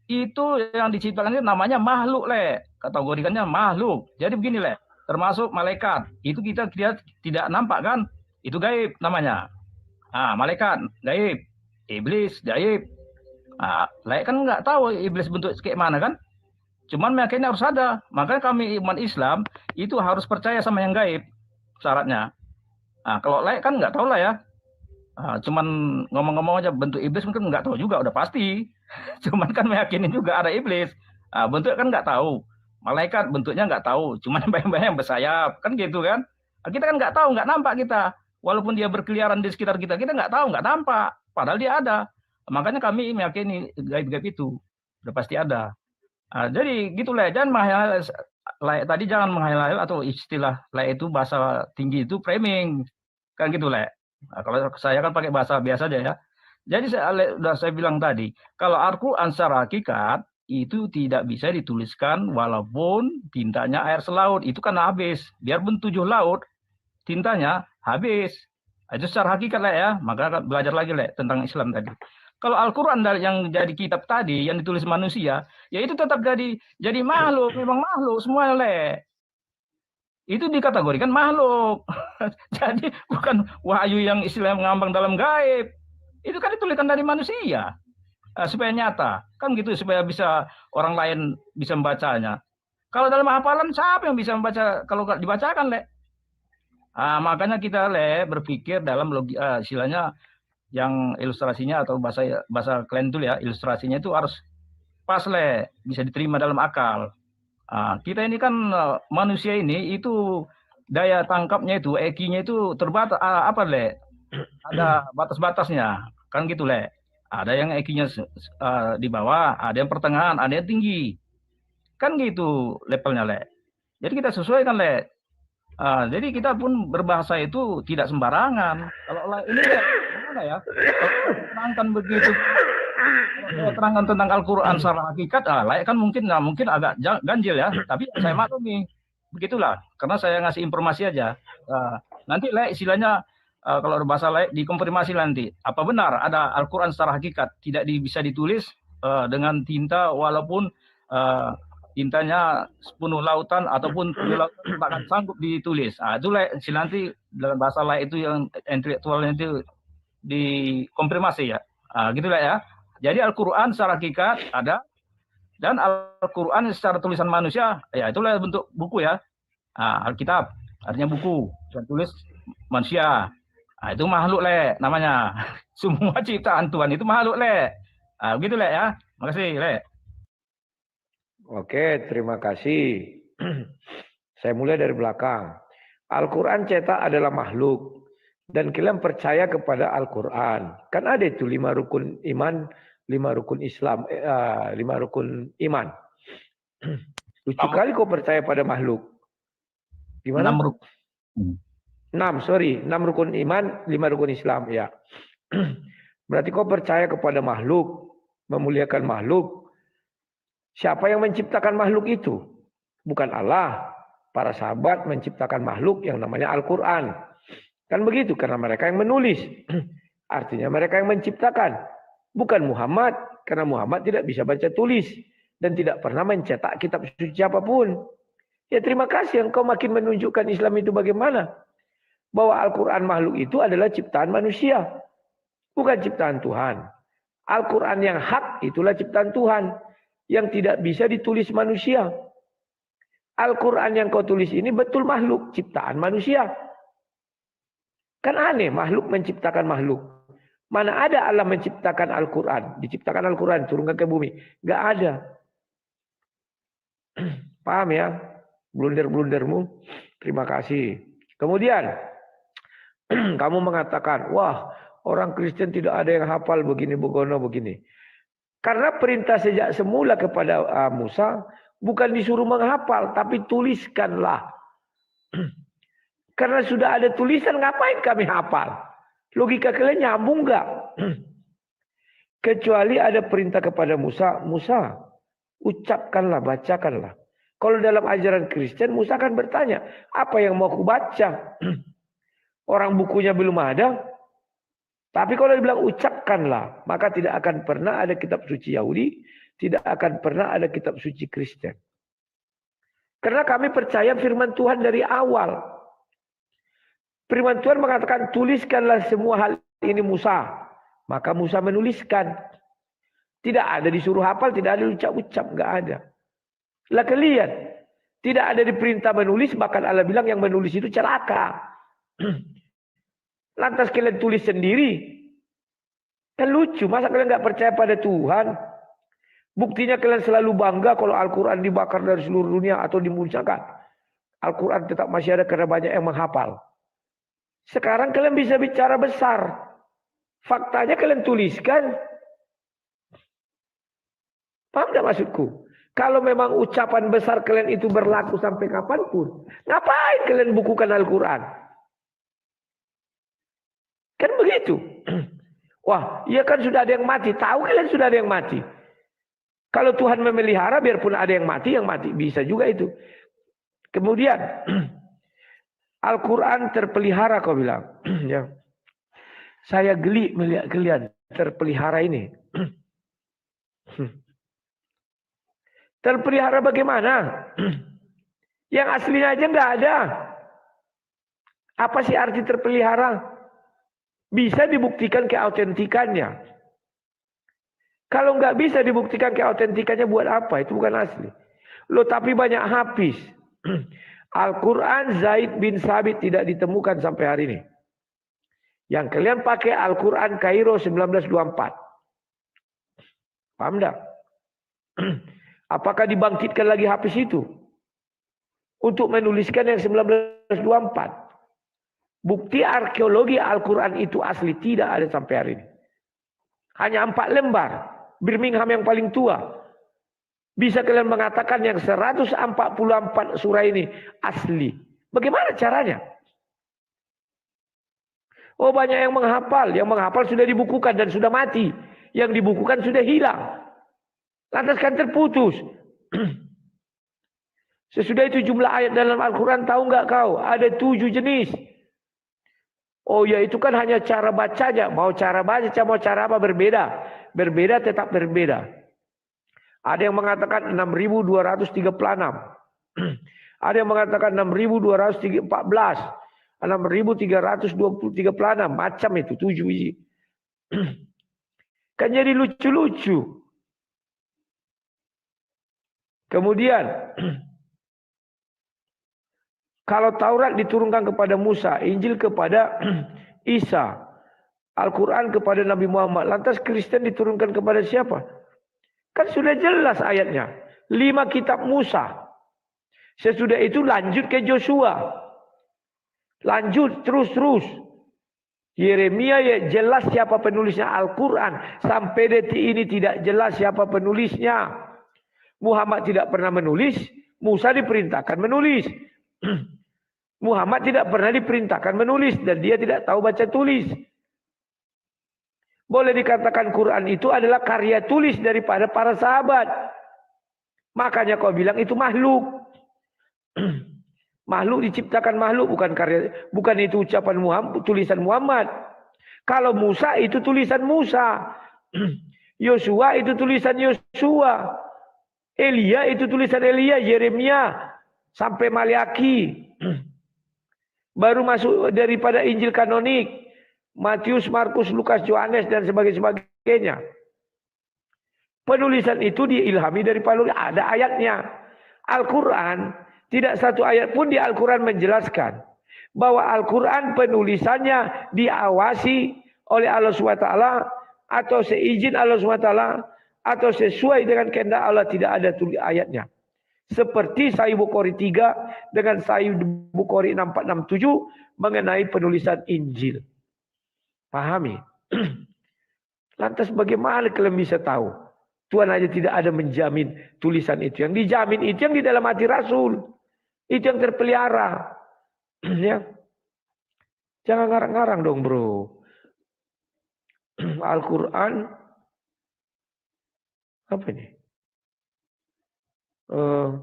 itu yang diciptakan itu namanya makhluk, Kategorikannya makhluk. Jadi begini, termasuk malaikat itu kita tidak nampak kan, itu gaib namanya. Malaikat gaib, iblis gaib. Kan nggak tahu iblis bentuk kayak mana kan, cuman makanya harus ada. Makanya kami umat Islam itu harus percaya sama yang gaib syaratnya. Kalau kan nggak tahu ya, cuman ngomong-ngomong aja bentuk iblis mungkin nggak tahu juga udah pasti. Cuman kan meyakini juga ada iblis. Bentuk kan nggak tahu. Malaikat bentuknya nggak tahu, cuma bayang-bayang bersayap, kan gitu kan. Kita kan nggak tahu, nggak nampak kita. Walaupun dia berkeliaran di sekitar kita, kita nggak tahu, nggak nampak. Padahal dia ada. Makanya kami meyakini gaib-gaib itu udah pasti ada. Jadi gitu jangan menghayal, tadi jangan menghayal atau istilah itu bahasa tinggi itu framing, kan gitu kalau saya kan pakai bahasa biasa aja ya. Jadi saya bilang tadi, kalau Al-Quran secara hakikat itu tidak bisa dituliskan walaupun tintanya air selaut, itu kan habis. Biarpun 7 laut, tintanya habis. Itu secara hakikat ya. Maka belajar lagi tentang Islam tadi. Kalau Al-Quran yang jadi kitab tadi, yang ditulis manusia, ya itu tetap jadi makhluk, memang makhluk semua itu dikategorikan makhluk. Jadi bukan wahyu yang istilahnya mengambang dalam gaib. Itu kan dituliskan dari manusia. Supaya nyata, kan gitu, supaya bisa orang lain bisa membacanya. Kalau dalam hafalan siapa yang bisa membaca kalau dibacakan makanya kita berpikir dalam istilahnya yang ilustrasinya atau bahasa kalian itu ya, ilustrasinya itu harus pas bisa diterima dalam akal. Kita ini kan manusia ini itu daya tangkapnya itu EQ-nya itu terbatas, ada batas-batasnya, kan gitu Ada yang EQ-nya di bawah, ada yang pertengahan, ada yang tinggi. Kan gitu levelnya, Jadi kita sesuaikan, jadi kita pun berbahasa itu tidak sembarangan. Kalau ini gimana ya? Kalau terangkan begitu, kalau terangkan tentang Al-Quran secara hakikat, kan mungkin agak ganjil ya. Tapi saya maklumi, begitulah. Karena saya ngasih informasi aja. Nanti istilahnya kalau bahasa lain dikonfirmasi nanti. Apa benar ada Al-Quran secara hakikat tidak bisa ditulis dengan tinta walaupun tintanya sepenuh lautan ataupun 7 lautan tak akan sanggup ditulis. Itu nanti dalam bahasa lain itu yang intelektualnya itu dikonfirmasi ya. Gitu lah ya. Jadi Al-Quran secara hakikat ada, dan Al-Quran secara tulisan manusia, ya itulah bentuk buku ya. Alkitab artinya buku, dan tulis manusia. Itu makhluk le namanya. Semua ciptaan Tuhan itu makhluk le. Begitu le ya. Makasih le. Oke, terima kasih. Saya mulai dari belakang. Al-Quran cetak adalah makhluk. Dan kalian percaya kepada Al-Quran. Kan ada itu 5 rukun iman, 5 rukun Islam, 5 rukun iman. Lucu kali kau percaya pada makhluk. Gimana? 6 rukun. 6 rukun iman, 5 rukun Islam. Ya. Berarti kau percaya kepada makhluk, memuliakan makhluk. Siapa yang menciptakan makhluk itu? Bukan Allah. Para sahabat menciptakan makhluk yang namanya Al-Quran. Kan begitu, karena mereka yang menulis. Artinya mereka yang menciptakan. Bukan Muhammad, karena Muhammad tidak bisa baca tulis. Dan tidak pernah mencetak kitab suci apapun. Ya terima kasih engkau makin menunjukkan Islam itu bagaimana. Bahwa Al-Quran makhluk itu adalah ciptaan manusia. Bukan ciptaan Tuhan. Al-Quran yang hak itulah ciptaan Tuhan. Yang tidak bisa ditulis manusia. Al-Quran yang kau tulis ini betul makhluk. Ciptaan manusia. Kan aneh makhluk menciptakan makhluk. Mana ada Allah menciptakan Al-Quran. Diciptakan Al-Quran turunkan ke bumi. Gak ada. Paham ya? Blunder-blundermu. Terima kasih. Kemudian. Kamu mengatakan, wah orang Kristen tidak ada yang hafal begini, begono, begini. Karena perintah sejak semula kepada Musa, bukan disuruh menghafal, tapi tuliskanlah. Karena sudah ada tulisan, ngapain kami hafal? Logika kalian nyambung nggak? Kecuali ada perintah kepada Musa, Musa, ucapkanlah, bacakanlah. Kalau dalam ajaran Kristen, Musa akan bertanya, apa yang mau aku baca? Orang bukunya belum ada. Tapi kalau dibilang ucapkanlah, maka tidak akan pernah ada kitab suci Yahudi, tidak akan pernah ada kitab suci Kristen. Karena kami percaya firman Tuhan dari awal. Firman Tuhan mengatakan, tuliskanlah semua hal ini Musa. Maka Musa menuliskan. Tidak ada disuruh hafal, tidak ada ucap-ucap, nggak ada. Lah kalian, tidak ada diperintah menulis, bahkan Allah bilang yang menulis itu celaka. Lantas kalian tulis sendiri. Kan lucu. Masa kalian nggak percaya pada Tuhan? Buktinya kalian selalu bangga kalau Al-Quran dibakar dari seluruh dunia atau dimusnahkan. Al-Quran tetap masih ada karena banyak yang menghafal. Sekarang kalian bisa bicara besar. Faktanya kalian tuliskan. Paham tidak maksudku? Kalau memang ucapan besar kalian itu berlaku sampai kapanpun. Ngapain kalian bukukan Al-Quran? Kan begitu. Wah, iya kan sudah ada yang mati. Tahu kalian sudah ada yang mati. Kalau Tuhan memelihara, biarpun ada yang mati. Bisa juga itu. Kemudian, Al-Quran terpelihara kau bilang. Ya. Saya geli melihat kalian terpelihara ini. Terpelihara bagaimana? Yang aslinya aja nggak ada. Apa sih arti terpelihara? Bisa dibuktikan keautentikannya. Kalau nggak bisa dibuktikan keautentikannya buat apa? Itu bukan asli. Loh tapi banyak hafiz. Al-Quran Zaid bin Sabit tidak ditemukan sampai hari ini. Yang kalian pakai Al-Quran Kairo 1924. Paham enggak? Apakah dibangkitkan lagi hafiz itu? Untuk menuliskan yang 1924. Bukti arkeologi Al-Quran itu asli tidak ada sampai hari ini. Hanya 4 lembar. Birmingham yang paling tua. Bisa kalian mengatakan yang 144 surah ini asli. Bagaimana caranya? Oh banyak yang menghafal. Yang menghafal sudah dibukukan dan sudah mati. Yang dibukukan sudah hilang. Lantas kan terputus. Sesudah itu jumlah ayat dalam Al-Quran tahu nggak kau? Ada 7 jenis. Oh ya, itu kan hanya cara bacanya. Mau cara baca, mau cara apa berbeda. Berbeda tetap berbeda. Ada yang mengatakan 6.236. Ada yang mengatakan 6.214. 6.323 macam itu 7 biji. Kan jadi lucu-lucu. Kemudian kalau Taurat diturunkan kepada Musa, Injil kepada Isa, Al-Quran kepada Nabi Muhammad, lantas Kristen diturunkan kepada siapa? Kan sudah jelas ayatnya. 5 kitab Musa. Sesudah itu lanjut ke Joshua. Lanjut terus. Yeremia ya jelas siapa penulisnya Al-Quran. Sampai detik ini tidak jelas siapa penulisnya. Muhammad tidak pernah menulis. Musa diperintahkan menulis. Muhammad tidak pernah diperintahkan menulis. Dan dia tidak tahu baca tulis. Boleh dikatakan Quran itu adalah karya tulis daripada para sahabat. Makanya kau bilang itu makhluk. Makhluk diciptakan makhluk, bukan karya, bukan itu ucapan Muhammad, tulisan Muhammad. Kalau Musa itu tulisan Musa. Yosua itu tulisan Yosua. Elia itu tulisan Elia, Yeremia sampai Maliaki. Baru masuk daripada Injil kanonik, Matius, Markus, Lukas, Yohanes dan sebagainya. Penulisan itu diilhami daripada ada ayatnya. Al-Quran, tidak satu ayat pun di Al-Quran menjelaskan bahwa Al-Quran penulisannya diawasi oleh Allah SWT atau seizin Allah SWT atau sesuai dengan kehendak Allah, tidak ada tulis ayatnya. Seperti Sahih Bukhari 3 dengan Sahih Bukhari 6467 mengenai penulisan Injil. Pahami? Lantas bagaimana kalian bisa tahu? Tuhan aja tidak ada menjamin tulisan itu. Yang dijamin itu yang di dalam hati Rasul. Itu yang terpelihara. Ya. Jangan ngarang-ngarang dong bro. Al-Quran. Apa ini?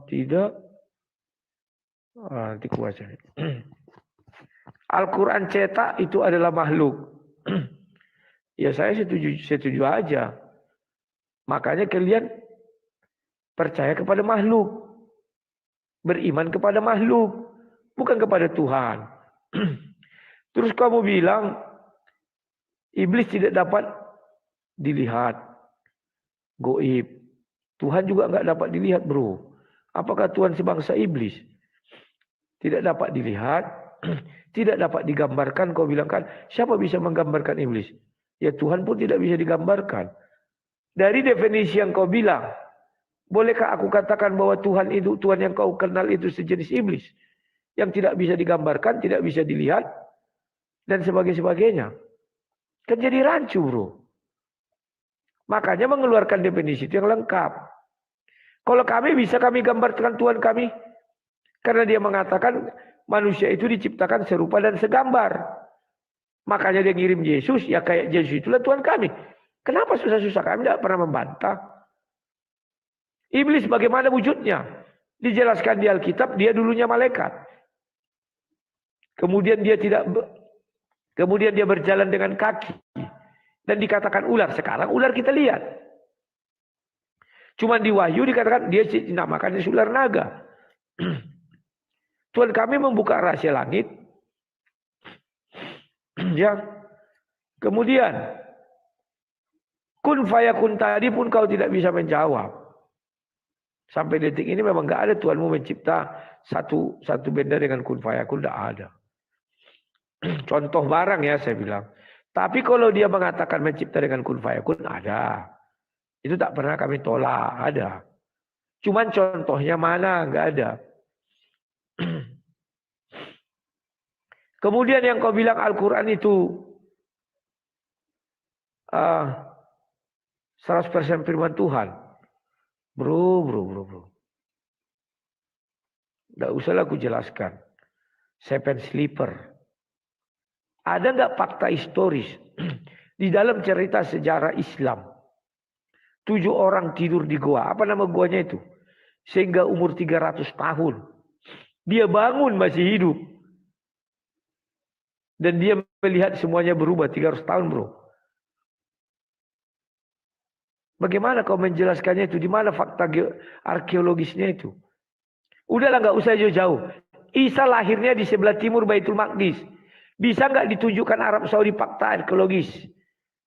Tidak. Nanti kuaca. Al-Quran cetak itu adalah makhluk. Ya saya setuju aja. Makanya kalian percaya kepada makhluk. Beriman kepada makhluk. Bukan kepada Tuhan. Terus kamu bilang iblis tidak dapat dilihat. Goib. Tuhan juga nggak dapat dilihat bro. Apakah Tuhan sebangsa iblis? Tidak dapat dilihat. Tidak dapat digambarkan. Kau bilang kan siapa bisa menggambarkan iblis? Ya Tuhan pun tidak bisa digambarkan. Dari definisi yang kau bilang, bolehkah aku katakan bahwa Tuhan itu, Tuhan yang kau kenal itu sejenis iblis? Yang tidak bisa digambarkan, tidak bisa dilihat, dan sebagainya. Kan jadi rancu bro. Makanya mengeluarkan definisi itu yang lengkap. Kalau kami bisa kami gambarkan Tuhan kami. Karena dia mengatakan manusia itu diciptakan serupa dan segambar. Makanya dia ngirim Yesus, ya kayak Yesus itulah Tuhan kami. Kenapa susah-susah? Kami tidak pernah membantah. Iblis bagaimana wujudnya? Dijelaskan di Alkitab, dia dulunya malaikat. Kemudian dia berjalan dengan kaki. Dan dikatakan ular. Sekarang ular kita lihat. Cuma di Wahyu dikatakan dia dinamakan ular naga. Tuhan kami membuka rahasia langit. Ya. Kemudian kun fayakun tadi pun kau tidak bisa menjawab. Sampai detik ini memang nggak ada Tuhanmu mencipta satu benda dengan kun fayakun, tidak ada. Contoh barang ya saya bilang. Tapi kalau dia mengatakan mencipta dengan kun fayakun ada. Itu tak pernah kami tolak, ada. Cuman contohnya mana, nggak ada. Kemudian yang kau bilang Al-Quran itu 100% firman Tuhan. Bro. Tidak usahlah aku jelaskan. Seven Sleeper. Ada nggak fakta historis di dalam cerita sejarah Islam? 7 orang tidur di goa. Apa nama goanya itu? Sehingga umur 300 tahun. Dia bangun masih hidup. Dan dia melihat semuanya berubah 300 tahun, bro. Bagaimana kau menjelaskannya itu? Di mana fakta arkeologisnya itu? Udahlah, nggak usah jauh-jauh. Isa lahirnya di sebelah timur Baitul Maqdis. Bisa nggak ditunjukkan Arab Saudi fakta arkeologis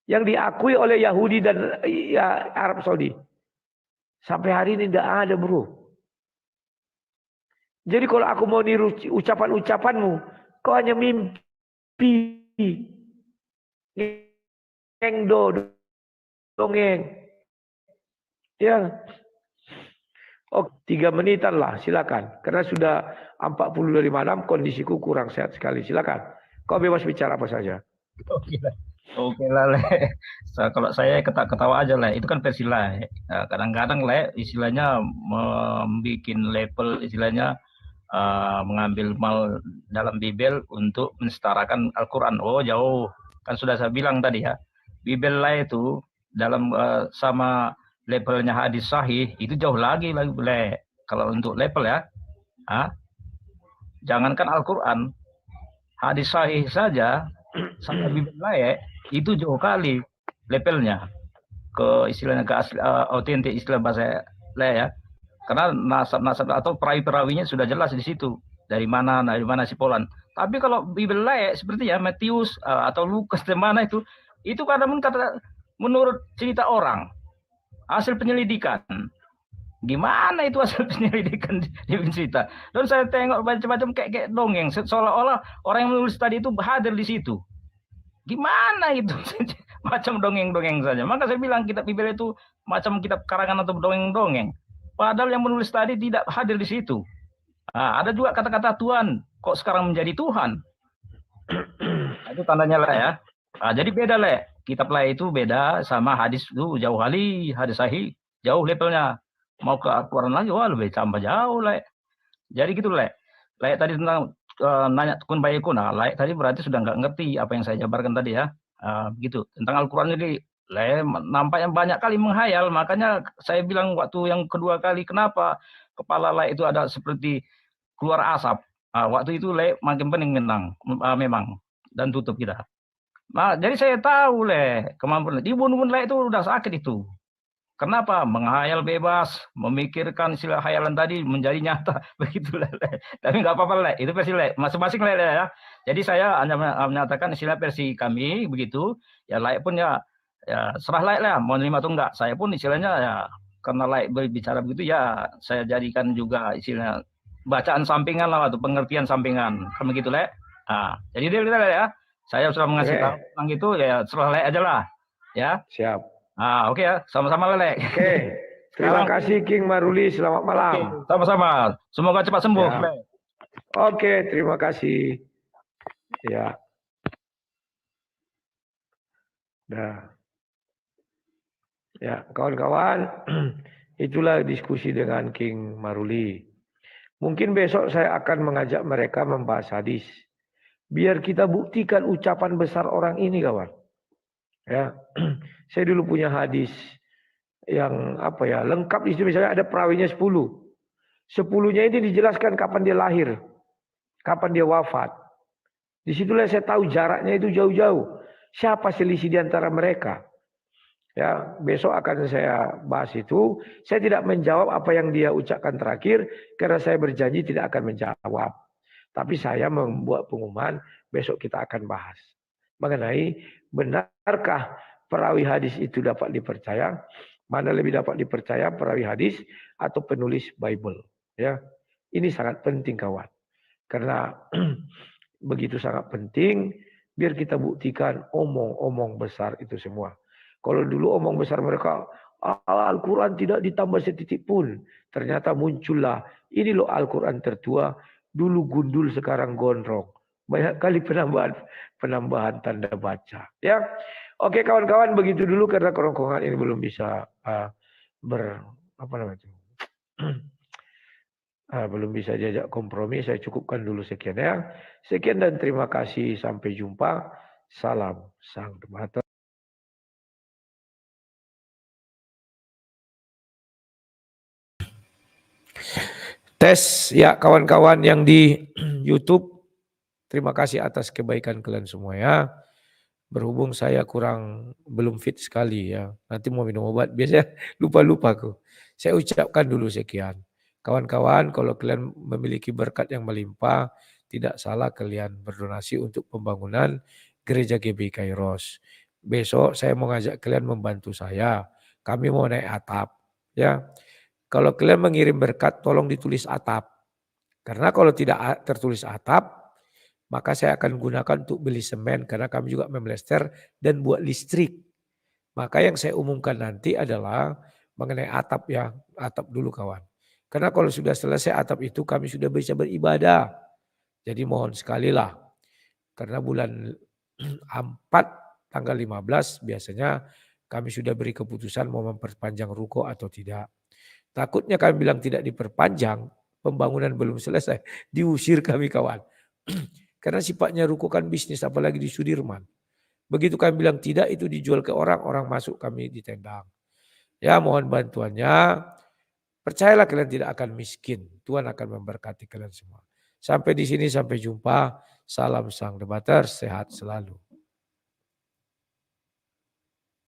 yang diakui oleh Yahudi dan ya, Arab Saudi? Sampai hari ini tidak ada, bro. Jadi kalau aku mau niru ucapan-ucapanmu, kau hanya mimpi. Dongeng. Ya. Oh, 3 menitan lah, silakan. Karena sudah 40 kondisiku kurang sehat sekali. Silakan. Kau bebas bicara apa saja. Oke lah, Le. Kalau saya ketawa aja, Le. Itu kan versi Le. Kadang-kadang, Le, istilahnya membuat label, istilahnya mengambil mal dalam Bibel untuk mensetarakan Al-Quran. Oh, jauh. Kan sudah saya bilang tadi ya. Bibel Le itu dalam sama labelnya hadis sahih itu jauh lagi Le. Kalau untuk label ya, jangankan Al-Quran, hadis sahih saja sama Bibel Le itu jauh kali levelnya ke istilahnya ke autentik istilah bahasa Le ya. Karena nasab-nasab atau perawi-perawinya sudah jelas di situ dari mana si Polan. Tapi kalau Bibel Le seperti ya Matius atau Lukas dari mana itu kadang kata menurut cerita orang, hasil penyelidikan. Gimana itu hasil penyelidikan di cerita? Dan saya tengok macam-macam kayak dongeng, seolah-olah orang yang menulis tadi itu hadir di situ. Gimana itu? Macam dongeng-dongeng saja. Maka saya bilang kitab Bibel itu macam kitab karangan atau dongeng-dongeng. Padahal yang menulis tadi tidak hadir di situ. Ada juga kata-kata Tuhan, kok sekarang menjadi Tuhan? Itu tandanya lah ya. Jadi beda Le. Kitab Le itu beda sama hadis itu jauh kali, hadis sahih jauh levelnya. Mau ke Al-Quran lagi, wah lebih tambah jauh Le. Jadi gitu Le. Le tadi tentang nanya kun bayakun, Le tadi berarti sudah nggak ngerti apa yang saya jabarkan tadi ya. Gitu. Tentang Al-Quran ini Le nampaknya banyak kali menghayal, makanya saya bilang waktu yang kedua kali kenapa kepala Le itu ada seperti keluar asap. Waktu itu Le makin pening memang dan tutup kita. Nah, jadi saya tahu Le kemampuan di bunuh Le itu udah sakit itu. Kenapa? Menghayal bebas, memikirkan istilah hayalan tadi menjadi nyata, begitulah. Tapi nggak apa-apa, Le. Itu versi Le, masing-masing Le ya. Jadi saya hanya menyatakan istilah versi kami begitu. Ya Le pun ya serah Le lah, mau nerima atau enggak. Saya pun istilahnya ya karena Le berbicara begitu ya, saya jadikan juga istilah bacaan sampingan lah atau pengertian sampingan, kan begitu Le. Jadi dia Le ya. Saya sudah mengasih tahu tentang itu ya serah Le aja lah, ya. Siap. Oke ya, sama-sama Le. Oke. Terima kasih King Maruli, selamat malam. Sama-sama. Semoga cepat sembuh. Ya. Oke, terima kasih. Ya. Nah. Ya, kawan-kawan, itulah diskusi dengan King Maruli. Mungkin besok saya akan mengajak mereka membahas hadis. Biar kita buktikan ucapan besar orang ini, kawan. Ya, saya dulu punya hadis yang lengkap di situ, misalnya ada perawinya 10. 10-nya ini dijelaskan kapan dia lahir, kapan dia wafat. Disitulah saya tahu jaraknya itu jauh-jauh. Siapa selisih di antara mereka? Ya, besok akan saya bahas itu. Saya tidak menjawab apa yang dia ucapkan terakhir karena saya berjanji tidak akan menjawab. Tapi saya membuat pengumuman besok kita akan bahas mengenai benarkah perawi hadis itu dapat dipercaya, mana lebih dapat dipercaya perawi hadis atau penulis Bible. Ya, ini sangat penting kawan, karena begitu sangat penting biar kita buktikan omong-omong besar itu semua. Kalau dulu omong besar mereka, Al-Quran tidak ditambah setitik pun. Ternyata muncullah, ini loh Al-Quran tertua, dulu gundul sekarang gondrong. Banyak kali penambahan tanda baca. Ya, oke kawan-kawan, begitu dulu karena kerongkongan ini belum bisa belum bisa diajak kompromi. Saya cukupkan dulu sekian ya. Sekian dan terima kasih. Sampai jumpa. Salam Sang Demater. Tes ya kawan-kawan yang di YouTube. Terima kasih atas kebaikan kalian semua ya. Berhubung saya belum fit sekali ya. Nanti mau minum obat biasanya lupa-lupa aku. Saya ucapkan dulu sekian. Kawan-kawan, kalau kalian memiliki berkat yang melimpah, tidak salah kalian berdonasi untuk pembangunan gereja GBI Kairos. Besok saya mau ngajak kalian membantu saya. Kami mau naik atap ya. Kalau kalian mengirim berkat tolong ditulis atap. Karena kalau tidak tertulis atap, maka saya akan gunakan untuk beli semen karena kami juga memlester dan buat listrik. Maka yang saya umumkan nanti adalah mengenai atap ya, atap dulu kawan. Karena kalau sudah selesai atap itu kami sudah bisa beribadah. Jadi mohon sekali lah, karena bulan 4 tanggal 15 biasanya kami sudah beri keputusan mau memperpanjang ruko atau tidak. Takutnya kami bilang tidak diperpanjang, pembangunan belum selesai, diusir kami kawan. Karena sifatnya ruko kan bisnis apalagi di Sudirman. Begitu kami bilang tidak itu dijual ke orang, orang masuk kami ditendang. Ya mohon bantuannya, percayalah kalian tidak akan miskin. Tuhan akan memberkati kalian semua. Sampai di sini, sampai jumpa. Salam sang debater, sehat selalu.